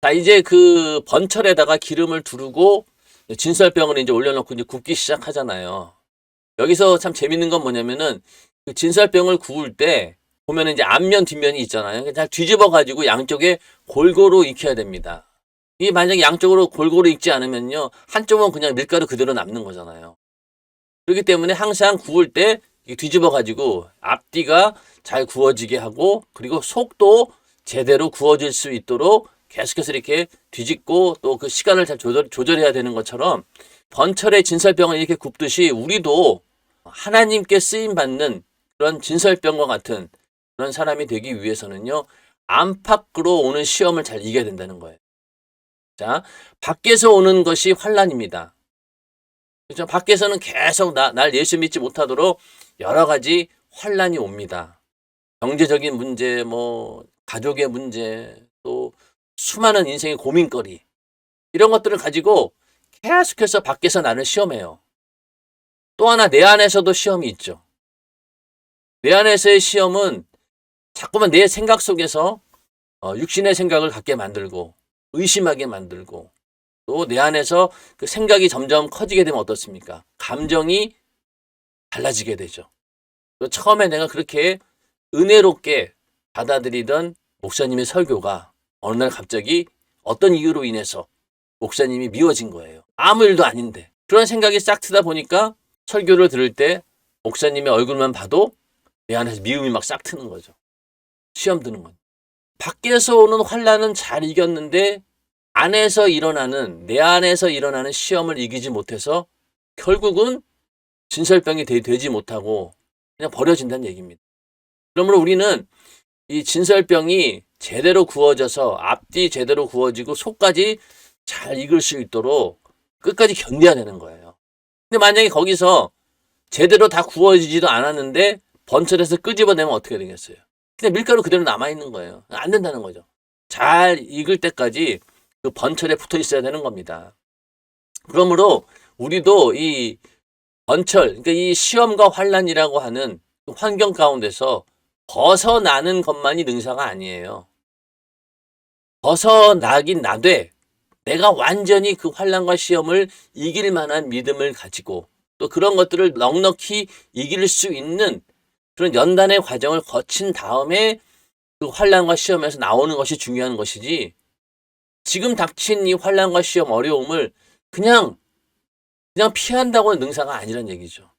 자, 이제 그 번철에다가 기름을 두르고 진설병을 이제 올려놓고 이제 굽기 시작하잖아요. 여기서 참 재밌는 건 뭐냐면은 그 진설병을 구울 때 보면 이제 앞면 뒷면이 있잖아요. 잘 뒤집어 가지고 양쪽에 골고루 익혀야 됩니다. 이게 만약에 양쪽으로 골고루 익지 않으면요, 한쪽은 그냥 밀가루 그대로 남는 거잖아요. 그렇기 때문에 항상 구울 때 뒤집어 가지고 앞뒤가 잘 구워지게 하고, 그리고 속도 제대로 구워질 수 있도록 계속해서 이렇게 뒤집고 또 그 시간을 잘 조절해야 되는 것처럼 번철의 진설병을 이렇게 굽듯이 우리도 하나님께 쓰임 받는 그런 진설병과 같은 그런 사람이 되기 위해서는요, 안팎으로 오는 시험을 잘 이겨야 된다는 거예요. 자, 밖에서 오는 것이 환난입니다. 그렇죠? 밖에서는 계속 날 예수 믿지 못하도록 여러 가지 환난이 옵니다. 경제적인 문제, 가족의 문제, 또 수많은 인생의 고민거리, 이런 것들을 가지고 계속해서 밖에서 나를 시험해요. 또 하나 내 안에서도 시험이 있죠. 내 안에서의 시험은 자꾸만 내 생각 속에서 육신의 생각을 갖게 만들고 의심하게 만들고, 또 내 안에서 그 생각이 점점 커지게 되면 어떻습니까? 감정이 달라지게 되죠. 처음에 내가 그렇게 은혜롭게 받아들이던 목사님의 설교가 어느 날 갑자기 어떤 이유로 인해서 목사님이 미워진 거예요. 아무 일도 아닌데. 그런 생각이 싹 트다 보니까 설교를 들을 때 목사님의 얼굴만 봐도 내 안에서 미움이 막 싹 트는 거죠. 시험 드는 거죠. 밖에서 오는 환난은 잘 이겼는데 내 안에서 일어나는 시험을 이기지 못해서 결국은 진설병이 되지 못하고 그냥 버려진다는 얘기입니다. 그러므로 우리는 이 진설병이 제대로 구워져서 앞뒤 제대로 구워지고 속까지 잘 익을 수 있도록 끝까지 견뎌야 되는 거예요. 근데 만약에 거기서 제대로 다 구워지지도 않았는데 번철에서 끄집어내면 어떻게 되겠어요? 그냥 밀가루 그대로 남아있는 거예요. 안 된다는 거죠. 잘 익을 때까지 그 번철에 붙어 있어야 되는 겁니다. 그러므로 우리도 이 번철, 그러니까 이 시험과 환란이라고 하는 환경 가운데서 벗어나는 것만이 능사가 아니에요. 벗어나긴 나되 내가 완전히 그 환란과 시험을 이길 만한 믿음을 가지고 또 그런 것들을 넉넉히 이길 수 있는 그런 연단의 과정을 거친 다음에 그 환란과 시험에서 나오는 것이 중요한 것이지, 지금 닥친 이 환란과 시험 어려움을 그냥 피한다고 능사가 아니란 얘기죠.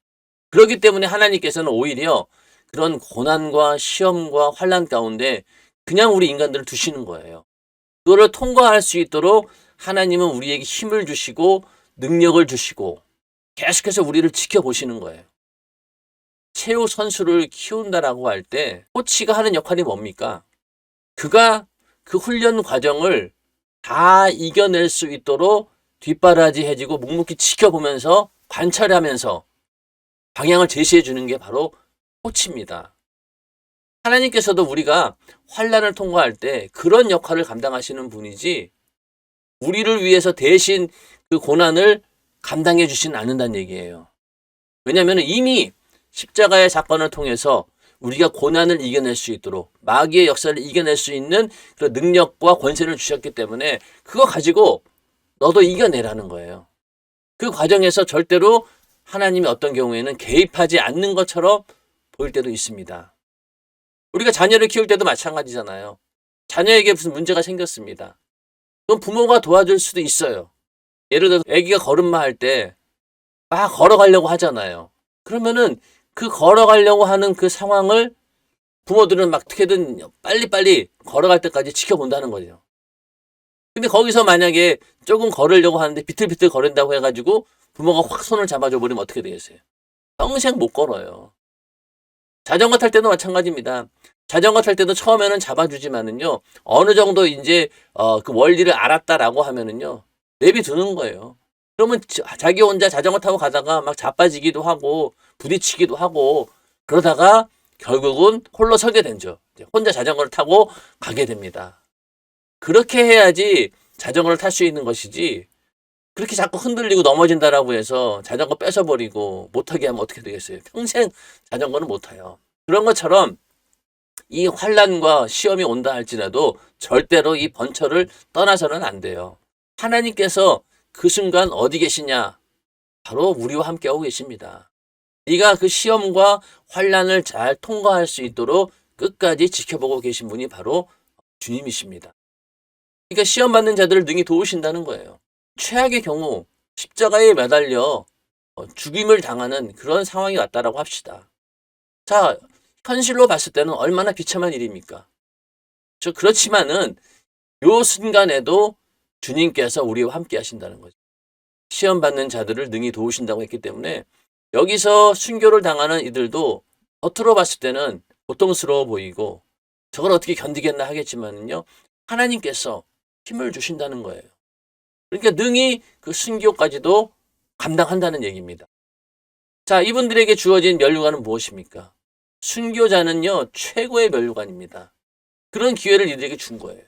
그렇기 때문에 하나님께서는 오히려 그런 고난과 시험과 환란 가운데 그냥 우리 인간들을 두시는 거예요. 그거를 통과할 수 있도록 하나님은 우리에게 힘을 주시고 능력을 주시고 계속해서 우리를 지켜보시는 거예요. 체육 선수를 키운다라고 할 때 코치가 하는 역할이 뭡니까? 그가 그 훈련 과정을 다 이겨낼 수 있도록 뒷바라지 해주고 묵묵히 지켜보면서 관찰하면서 방향을 제시해 주는 게 바로 코치입니다. 하나님께서도 우리가 환란을 통과할 때 그런 역할을 감당하시는 분이지, 우리를 위해서 대신 그 고난을 감당해 주시는 않는다는 얘기예요. 왜냐하면 이미 십자가의 사건을 통해서 우리가 고난을 이겨낼 수 있도록 마귀의 역사를 이겨낼 수 있는 그런 능력과 권세를 주셨기 때문에 그거 가지고 너도 이겨내라는 거예요. 그 과정에서 절대로 하나님이 어떤 경우에는 개입하지 않는 것처럼 보일 때도 있습니다. 우리가 자녀를 키울 때도 마찬가지잖아요. 자녀에게 무슨 문제가 생겼습니다. 그럼 부모가 도와줄 수도 있어요. 예를 들어서 아기가 걸음마 할 때 막 걸어가려고 하잖아요. 그러면은 그 걸어가려고 하는 그 상황을 부모들은 막 어떻게든 빨리빨리 걸어갈 때까지 지켜본다는 거죠. 근데 거기서 만약에 조금 걸으려고 하는데 비틀비틀 거린다고 해가지고 부모가 확 손을 잡아줘 버리면 어떻게 되겠어요? 평생 못 걸어요. 자전거 탈 때도 마찬가지입니다. 자전거 탈 때도 처음에는 잡아주지만은요, 어느 정도 이제 그 원리를 알았다라고 하면은요, 내비두는 거예요. 그러면 자기 혼자 자전거 타고 가다가 막 자빠지기도 하고 부딪히기도 하고 그러다가 결국은 홀로 서게 되죠. 혼자 자전거를 타고 가게 됩니다. 그렇게 해야지 자전거를 탈 수 있는 것이지, 그렇게 자꾸 흔들리고 넘어진다라고 해서 자전거 뺏어버리고 못하게 하면 어떻게 되겠어요? 평생 자전거는 못 타요. 그런 것처럼 이 환란과 시험이 온다 할지라도 절대로 이 번철을 떠나서는 안 돼요. 하나님께서 그 순간 어디 계시냐? 바로 우리와 함께하고 계십니다. 네가 그 시험과 환란을 잘 통과할 수 있도록 끝까지 지켜보고 계신 분이 바로 주님이십니다. 그러니까 시험 받는 자들을 능히 도우신다는 거예요. 최악의 경우 십자가에 매달려 죽임을 당하는 그런 상황이 왔다라고 합시다. 자, 현실로 봤을 때는 얼마나 비참한 일입니까? 그렇지만은 요 순간에도 주님께서 우리와 함께 하신다는 거죠. 시험 받는 자들을 능히 도우신다고 했기 때문에 여기서 순교를 당하는 이들도 겉으로 봤을 때는 고통스러워 보이고 저걸 어떻게 견디겠나 하겠지만요, 하나님께서 힘을 주신다는 거예요. 그러니까 능히 그 순교까지도 감당한다는 얘기입니다. 자, 이분들에게 주어진 면류관은 무엇입니까? 순교자는요, 최고의 면류관입니다. 그런 기회를 이들에게 준 거예요.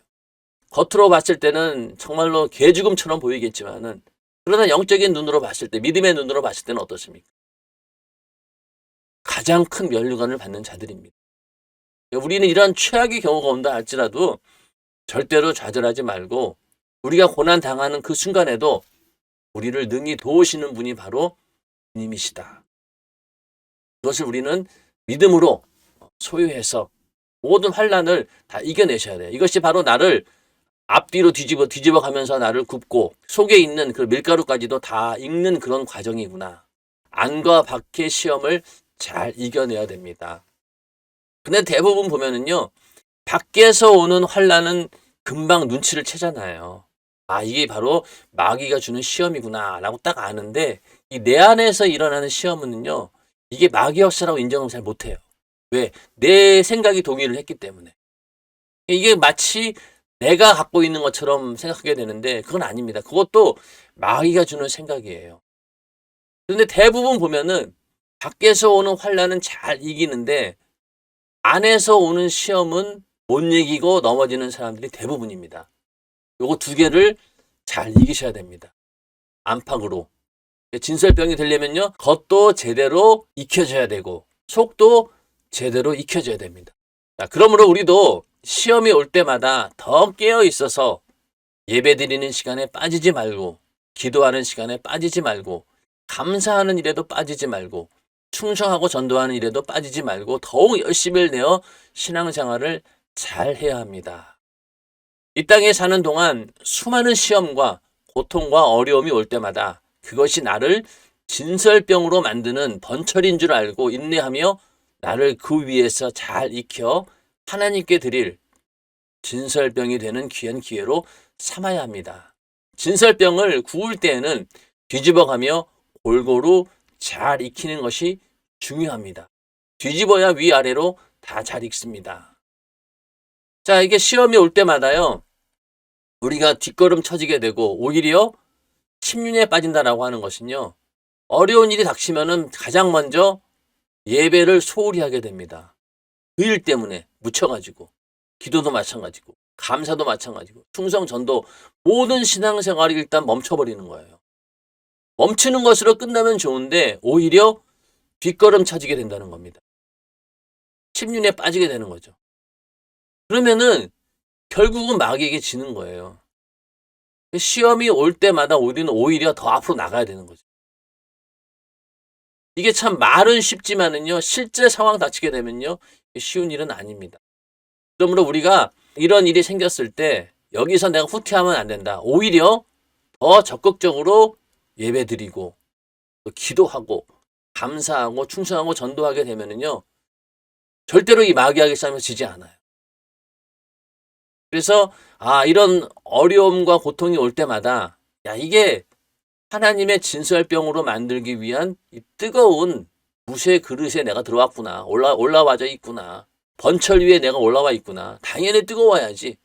겉으로 봤을 때는 정말로 개죽음처럼 보이겠지만은, 그러나 영적인 눈으로 봤을 때, 믿음의 눈으로 봤을 때는 어떻습니까? 가장 큰 면류관을 받는 자들입니다. 우리는 이러한 최악의 경우가 온다 할지라도 절대로 좌절하지 말고, 우리가 고난 당하는 그 순간에도 우리를 능히 도우시는 분이 바로 주님이시다. 그것을 우리는 믿음으로 소유해서 모든 환란을 다 이겨내셔야 돼요. 이것이 바로 나를 앞뒤로 뒤집어 가면서 나를 굽고 속에 있는 그 밀가루까지도 다 익는 그런 과정이구나. 안과 밖의 시험을 잘 이겨내야 됩니다. 근데 대부분 보면은요, 밖에서 오는 환란은 금방 눈치를 채잖아요. 아, 이게 바로 마귀가 주는 시험이구나 라고 딱 아는데, 이 내 안에서 일어나는 시험은요, 이게 마귀 역사라고 인정을 잘 못해요. 왜? 내 생각이 동의를 했기 때문에. 이게 마치 내가 갖고 있는 것처럼 생각하게 되는데 그건 아닙니다. 그것도 마귀가 주는 생각이에요. 그런데 대부분 보면은 밖에서 오는 환란은 잘 이기는데 안에서 오는 시험은 못 이기고 넘어지는 사람들이 대부분입니다. 요거 두 개를 잘 이기셔야 됩니다. 안팎으로. 진설병이 되려면요, 겉도 제대로 익혀져야 되고 속도 제대로 익혀져야 됩니다. 자, 그러므로 우리도 시험이 올 때마다 더 깨어 있어서 예배드리는 시간에 빠지지 말고, 기도하는 시간에 빠지지 말고, 감사하는 일에도 빠지지 말고, 충성하고 전도하는 일에도 빠지지 말고 더욱 열심히 내어 신앙생활을 잘 해야 합니다. 이 땅에 사는 동안 수많은 시험과 고통과 어려움이 올 때마다 그것이 나를 진설병으로 만드는 번철인 줄 알고 인내하며 나를 그 위에서 잘 익혀 하나님께 드릴 진설병이 되는 귀한 기회로 삼아야 합니다. 진설병을 구울 때에는 뒤집어가며 골고루 잘 익히는 것이 중요합니다. 뒤집어야 위아래로 다 잘 익습니다. 자, 이게 시험이 올 때마다요, 우리가 뒷걸음 쳐지게 되고 오히려 침륜에 빠진다라고 하는 것은요, 어려운 일이 닥치면은 가장 먼저 예배를 소홀히 하게 됩니다. 그 일 때문에 묻혀가지고, 기도도 마찬가지고, 감사도 마찬가지고, 충성, 전도, 모든 신앙생활이 일단 멈춰버리는 거예요. 멈추는 것으로 끝나면 좋은데 오히려 뒷걸음 쳐지게 된다는 겁니다. 침륜에 빠지게 되는 거죠. 그러면은 결국은 마귀에게 지는 거예요. 시험이 올 때마다 우리는 오히려 더 앞으로 나가야 되는 거죠. 이게 참 말은 쉽지만은요, 실제 상황 닥치게 되면요, 쉬운 일은 아닙니다. 그러므로 우리가 이런 일이 생겼을 때 여기서 내가 후퇴하면 안 된다. 오히려 더 적극적으로 예배드리고 또 기도하고 감사하고 충성하고 전도하게 되면은요, 절대로 이 마귀에게 싸움에 지지 않아요. 그래서 이런 어려움과 고통이 올 때마다 이게 하나님의 진설병으로 만들기 위한 이 뜨거운 무쇠 그릇에 내가 들어왔구나. 올라와져 있구나. 번철 위에 내가 올라와 있구나. 당연히 뜨거워야지.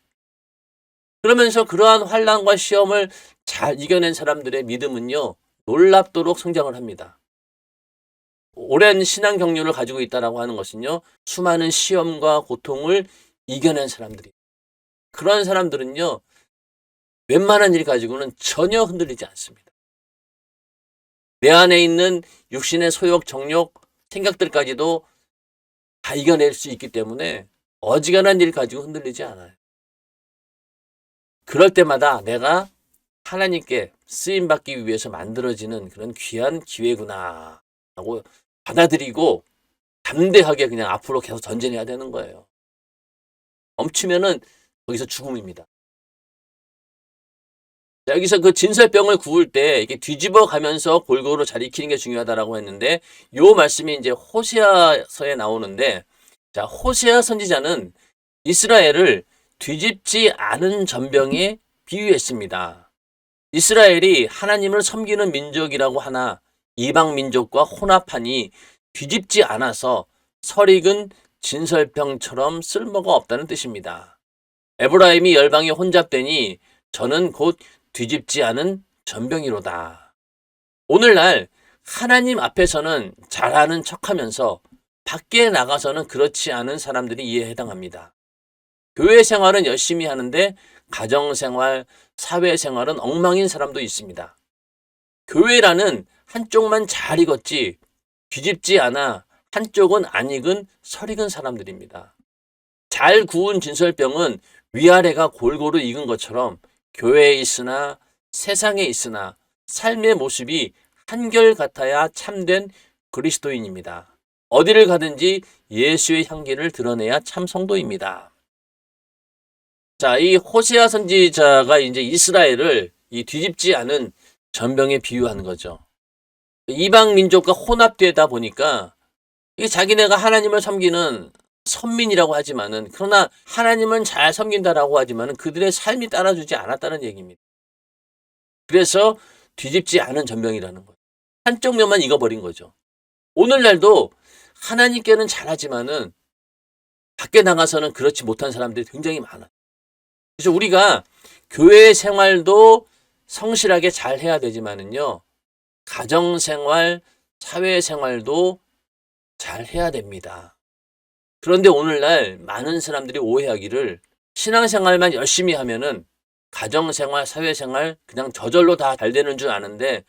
그러면서 그러한 환난과 시험을 잘 이겨낸 사람들의 믿음은요, 놀랍도록 성장을 합니다. 오랜 신앙 경륜을 가지고 있다라고 하는 것은요, 수많은 시험과 고통을 이겨낸 사람들이. 그런 사람들은요, 웬만한 일 가지고는 전혀 흔들리지 않습니다. 내 안에 있는 육신의 소욕, 정욕, 생각들까지도 다 이겨낼 수 있기 때문에 어지간한 일 가지고 흔들리지 않아요. 그럴 때마다 내가 하나님께 쓰임받기 위해서 만들어지는 그런 귀한 기회구나 하고 받아들이고 담대하게 그냥 앞으로 계속 전진해야 되는 거예요. 멈추면은 거기서 죽음입니다. 여기서 그 진설병을 구울 때 이렇게 뒤집어 가면서 골고루 잘 익히는 게 중요하다라고 했는데, 요 말씀이 이제 호세아서에 나오는데, 자, 호세아 선지자는 이스라엘을 뒤집지 않은 전병에 비유했습니다. 이스라엘이 하나님을 섬기는 민족이라고 하나 이방 민족과 혼합하니 뒤집지 않아서 설익은 진설병처럼 쓸모가 없다는 뜻입니다. 에브라임이 열방에 혼잡되니 저는 곧 뒤집지 않은 전병이로다. 오늘날 하나님 앞에서는 잘하는 척하면서 밖에 나가서는 그렇지 않은 사람들이 이에 해당합니다. 교회 생활은 열심히 하는데 가정생활, 사회생활은 엉망인 사람도 있습니다. 교회라는 한쪽만 잘 익었지 뒤집지 않아 한쪽은 안 익은 설익은 사람들입니다. 잘 구운 진설병은 위아래가 골고루 익은 것처럼 교회에 있으나 세상에 있으나 삶의 모습이 한결같아야 참된 그리스도인입니다. 어디를 가든지 예수의 향기를 드러내야 참 성도입니다. 자, 이 호세아 선지자가 이제 이스라엘을 이 뒤집지 않은 전병에 비유하는 거죠. 이방 민족과 혼합되다 보니까 이 자기네가 하나님을 섬기는 선민이라고 하지만은, 그러나 하나님은 잘 섬긴다라고 하지만은 그들의 삶이 따라주지 않았다는 얘기입니다. 그래서 뒤집지 않은 전병이라는 거예요. 한쪽 면만 익어버린 거죠. 오늘날도 하나님께는 잘하지만은 밖에 나가서는 그렇지 못한 사람들이 굉장히 많아요. 그래서 우리가 교회 생활도 성실하게 잘 해야 되지만은요, 가정생활, 사회생활도 잘 해야 됩니다. 그런데 오늘날 많은 사람들이 오해하기를 신앙생활만 열심히 하면은 가정생활, 사회생활 그냥 저절로 다 잘 되는 줄 아는데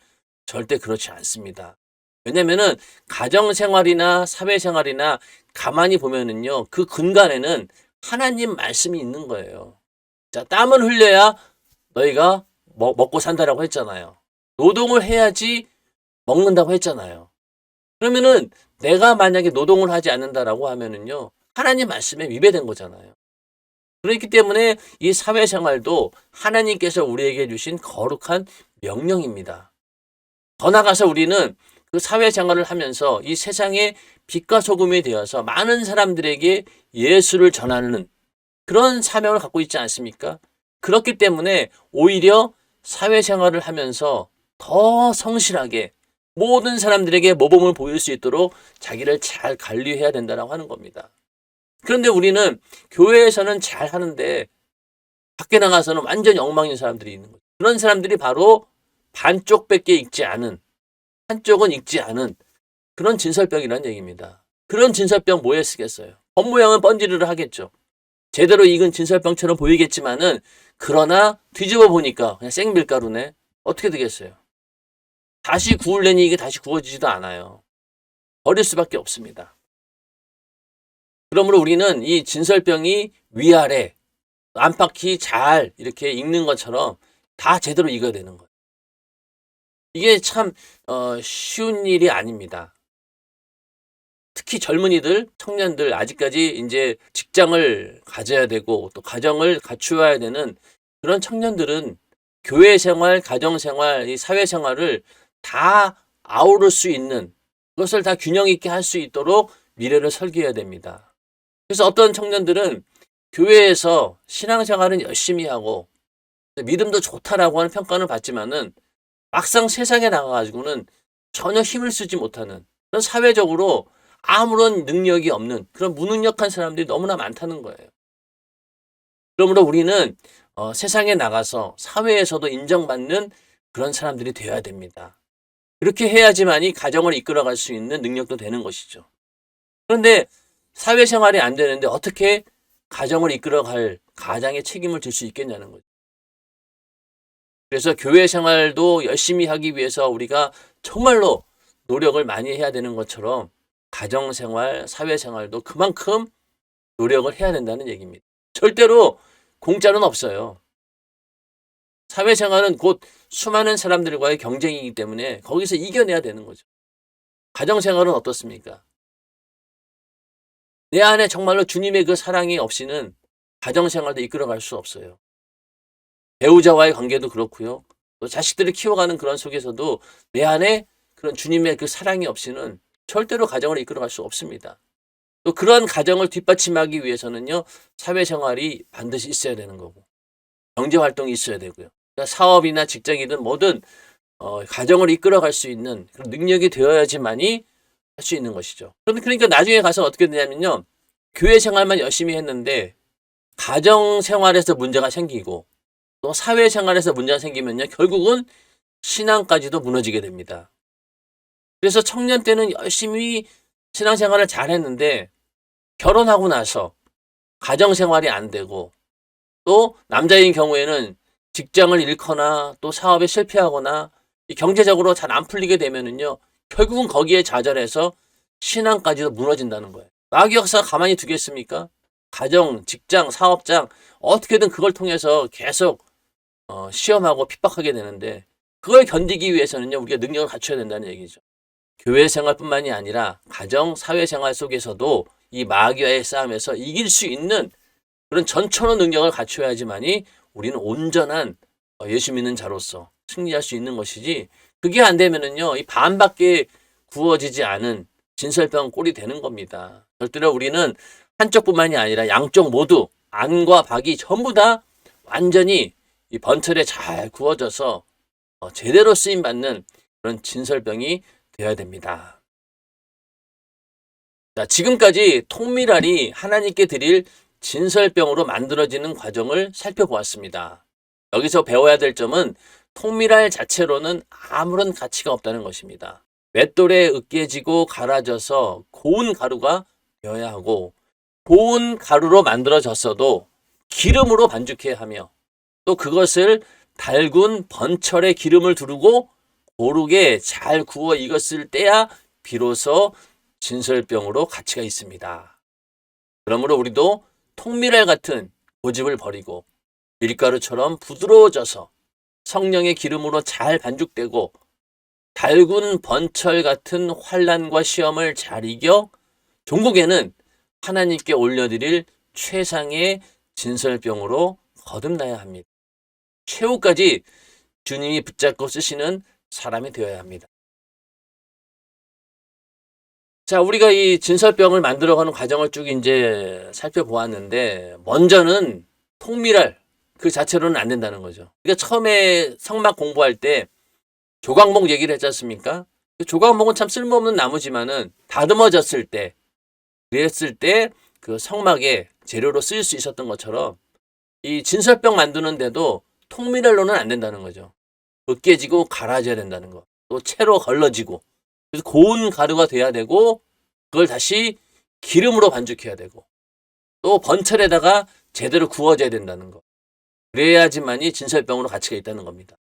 절대 그렇지 않습니다. 왜냐면은 가정생활이나 사회생활이나 가만히 보면은요, 그 근간에는 하나님 말씀이 있는 거예요. 자, 땀을 흘려야 너희가 먹고 산다라고 했잖아요. 노동을 해야지 먹는다고 했잖아요. 그러면은 내가 만약에 노동을 하지 않는다라고 하면은요, 하나님 말씀에 위배된 거잖아요. 그렇기 때문에 이 사회생활도 하나님께서 우리에게 주신 거룩한 명령입니다. 더 나아가서 우리는 그 사회생활을 하면서 이 세상의 빛과 소금이 되어서 많은 사람들에게 예수를 전하는 그런 사명을 갖고 있지 않습니까? 그렇기 때문에 오히려 사회생활을 하면서 더 성실하게 모든 사람들에게 모범을 보일 수 있도록 자기를 잘 관리해야 된다고 하는 겁니다. 그런데 우리는 교회에서는 잘 하는데 밖에 나가서는 완전히 엉망인 사람들이 있는 거죠. 그런 사람들이 바로 반쪽밖에 읽지 않은, 한쪽은 읽지 않은 그런 진설병이라는 얘기입니다. 그런 진설병 뭐에 쓰겠어요? 겉모양은 번지르르 하겠죠. 제대로 익은 진설병처럼 보이겠지만은 그러나 뒤집어 보니까 그냥 생밀가루네. 어떻게 되겠어요? 다시 구울래니 이게 다시 구워지지도 않아요. 버릴 수밖에 없습니다. 그러므로 우리는 이 진설병이 위아래 안팎이 잘 이렇게 익는 것처럼 다 제대로 익어야 되는 거예요. 이게 참 쉬운 일이 아닙니다. 특히 젊은이들, 청년들 아직까지 이제 직장을 가져야 되고 또 가정을 갖추어야 되는 그런 청년들은 교회 생활, 가정 생활, 이 사회 생활을 다 아우를 수 있는 그것을 다 균형 있게 할 수 있도록 미래를 설계해야 됩니다. 그래서 어떤 청년들은 교회에서 신앙생활은 열심히 하고 믿음도 좋다라고 하는 평가는 받지만은 막상 세상에 나가가지고는 전혀 힘을 쓰지 못하는 그런 사회적으로 아무런 능력이 없는 그런 무능력한 사람들이 너무나 많다는 거예요. 그러므로 우리는 세상에 나가서 사회에서도 인정받는 그런 사람들이 되어야 됩니다. 그렇게 해야지만이 가정을 이끌어갈 수 있는 능력도 되는 것이죠. 그런데 사회생활이 안 되는데 어떻게 가정을 이끌어갈 가장의 책임을 질 수 있겠냐는 거죠. 그래서 교회 생활도 열심히 하기 위해서 우리가 정말로 노력을 많이 해야 되는 것처럼 가정생활, 사회생활도 그만큼 노력을 해야 된다는 얘기입니다. 절대로 공짜는 없어요. 사회생활은 곧 수많은 사람들과의 경쟁이기 때문에 거기서 이겨내야 되는 거죠. 가정생활은 어떻습니까? 내 안에 정말로 주님의 그 사랑이 없이는 가정생활도 이끌어갈 수 없어요. 배우자와의 관계도 그렇고요. 또 자식들을 키워가는 그런 속에서도 내 안에 그런 주님의 그 사랑이 없이는 절대로 가정을 이끌어갈 수 없습니다. 또 그러한 가정을 뒷받침하기 위해서는요, 사회생활이 반드시 있어야 되는 거고, 경제활동이 있어야 되고요. 그러니까 사업이나 직장이든 뭐든 가정을 이끌어갈 수 있는 그런 능력이 되어야지만이 할 수 있는 것이죠. 그러니까 나중에 가서 어떻게 되냐면요, 교회 생활만 열심히 했는데 가정 생활에서 문제가 생기고 또 사회생활에서 문제가 생기면요, 결국은 신앙까지도 무너지게 됩니다. 그래서 청년 때는 열심히 신앙생활을 잘 했는데 결혼하고 나서 가정생활이 안 되고 또 남자인 경우에는 직장을 잃거나 또 사업에 실패하거나 경제적으로 잘 안 풀리게 되면은요, 결국은 거기에 좌절해서 신앙까지도 무너진다는 거예요. 마귀 역사가 가만히 두겠습니까? 가정, 직장, 사업장 어떻게든 그걸 통해서 계속 시험하고 핍박하게 되는데 그걸 견디기 위해서는요, 우리가 능력을 갖춰야 된다는 얘기죠. 교회 생활뿐만이 아니라 가정, 사회생활 속에서도 이 마귀와의 싸움에서 이길 수 있는 그런 전천후 능력을 갖춰야지만이 우리는 온전한 예수 믿는 자로서 승리할 수 있는 것이지, 그게 안 되면은요, 이 반밖에 구워지지 않은 진설병 꼴이 되는 겁니다. 절대로 우리는 한쪽뿐만이 아니라 양쪽 모두 안과 박이 전부 다 완전히 이 번철에 잘 구워져서 제대로 쓰임 받는 그런 진설병이 되어야 됩니다. 자, 지금까지 통밀알이 하나님께 드릴 진설병으로 만들어지는 과정을 살펴보았습니다. 여기서 배워야 될 점은 통밀알 자체로는 아무런 가치가 없다는 것입니다. 맷돌에 으깨지고 갈아져서 고운 가루가 되어야 하고 고운 가루로 만들어졌어도 기름으로 반죽해야 하며 또 그것을 달군 번철에 기름을 두르고 고르게 잘 구워 익었을 때야 비로소 진설병으로 가치가 있습니다. 그러므로 우리도 통밀알 같은 고집을 버리고 밀가루처럼 부드러워져서 성령의 기름으로 잘 반죽되고 달군 번철 같은 환난과 시험을 잘 이겨 종국에는 하나님께 올려드릴 최상의 진설병으로 거듭나야 합니다. 최후까지 주님이 붙잡고 쓰시는 사람이 되어야 합니다. 자, 우리가 이 진설병을 만들어가는 과정을 쭉 이제 살펴보았는데, 먼저는 통밀알 그 자체로는 안 된다는 거죠. 그러니까 처음에 성막 공부할 때 조각목 얘기를 했지 않습니까? 조각목은 참 쓸모없는 나무지만은 다듬어졌을 때, 그랬을 때 그 성막에 재료로 쓰일 수 있었던 것처럼 이 진설병 만드는데도 통밀알로는 안 된다는 거죠. 으깨지고 갈아져야 된다는 거. 또 채로 걸러지고. 그래서 고운 가루가 돼야 되고 그걸 다시 기름으로 반죽해야 되고 또 번철에다가 제대로 구워져야 된다는 거. 그래야지만이 진설병으로 가치가 있다는 겁니다.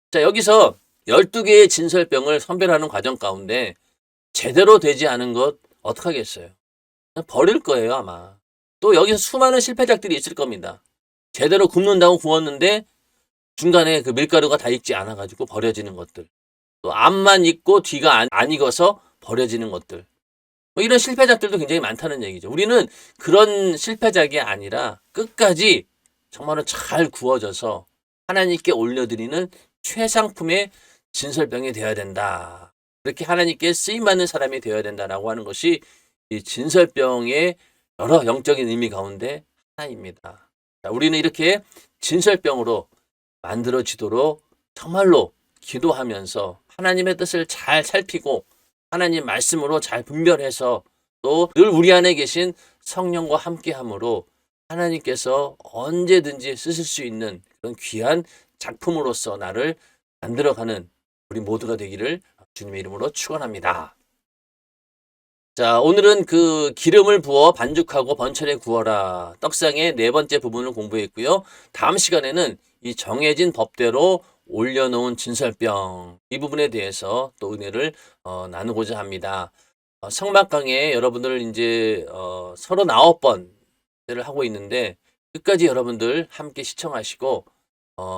자, 여기서 12개의 진설병을 선별하는 과정 가운데 제대로 되지 않은 것 어떡하겠어요? 버릴 거예요, 아마. 또 여기서 수많은 실패작들이 있을 겁니다. 제대로 굽는다고 구웠는데 중간에 그 밀가루가 다 익지 않아가지고 버려지는 것들. 또 앞만 익고 뒤가 안 익어서 버려지는 것들. 뭐 이런 실패작들도 굉장히 많다는 얘기죠. 우리는 그런 실패작이 아니라 끝까지 정말로 잘 구워져서 하나님께 올려드리는 최상품의 진설병이 되어야 된다. 그렇게 하나님께 쓰임받는 사람이 되어야 된다라고 하는 것이 이 진설병의 여러 영적인 의미 가운데 하나입니다. 자, 우리는 이렇게 진설병으로 만들어지도록 정말로 기도하면서 하나님의 뜻을 잘 살피고 하나님 말씀으로 잘 분별해서 또 늘 우리 안에 계신 성령과 함께함으로 하나님께서 언제든지 쓰실 수 있는 그런 귀한 작품으로서 나를 만들어가는 우리 모두가 되기를 주님의 이름으로 축원합니다. 자, 오늘은 그 기름을 부어 반죽하고 번철에 구워라 떡상의 네 번째 부분을 공부했고요. 다음 시간에는 이 정해진 법대로 올려놓은 진설병 이 부분에 대해서 또 은혜를 나누고자 합니다. 성막강에 여러분들 이제 39번을 하고 있는데 끝까지 여러분들 함께 시청하시고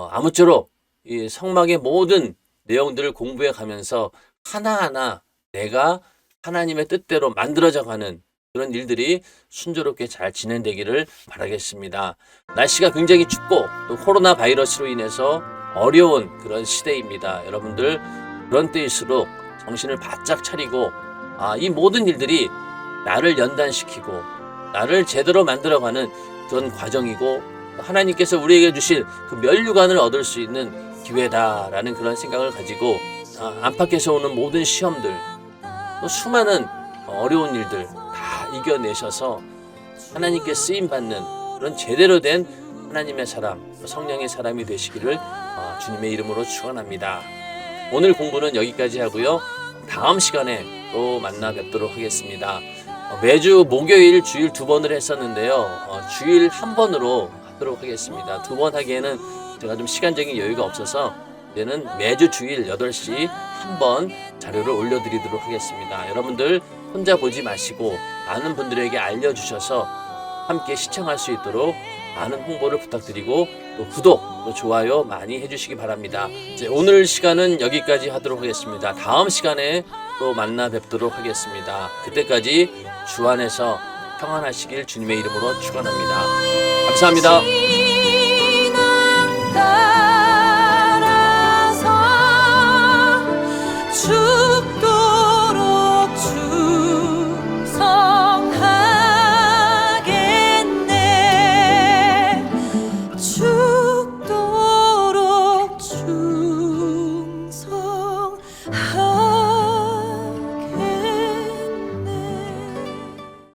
아무쪼록 이 성막의 모든 내용들을 공부해 가면서 하나하나 내가 하나님의 뜻대로 만들어져가는 그런 일들이 순조롭게 잘 진행되기를 바라겠습니다. 날씨가 굉장히 춥고 또 코로나 바이러스로 인해서 어려운 그런 시대입니다. 여러분들 그런 때일수록 정신을 바짝 차리고 이 모든 일들이 나를 연단시키고 나를 제대로 만들어가는 그런 과정이고 하나님께서 우리에게 주실 그 면류관을 얻을 수 있는 기회다라는 그런 생각을 가지고 안팎에서 오는 모든 시험들 또 수많은 어려운 일들 다 이겨내셔서 하나님께 쓰임받는 그런 제대로 된 하나님의 사람, 성령의 사람이 되시기를 주님의 이름으로 축원합니다. 오늘 공부는 여기까지 하고요. 다음 시간에 또 만나 뵙도록 하겠습니다. 매주 목요일 주일 2번을 했었는데요. 주일 1번으로 하도록 하겠습니다. 2번 하기에는 제가 좀 시간적인 여유가 없어서 이제는 매주 주일 8시 1번 자료를 올려드리도록 하겠습니다. 여러분들 혼자 보지 마시고 많은 분들에게 알려주셔서 함께 시청할 수 있도록 많은 홍보를 부탁드리고 또 구독, 또 좋아요 많이 해주시기 바랍니다. 이제 오늘 시간은 여기까지 하도록 하겠습니다. 다음 시간에 또 만나 뵙도록 하겠습니다. 그때까지 주 안에서 평안하시길 주님의 이름으로 축원합니다. 감사합니다.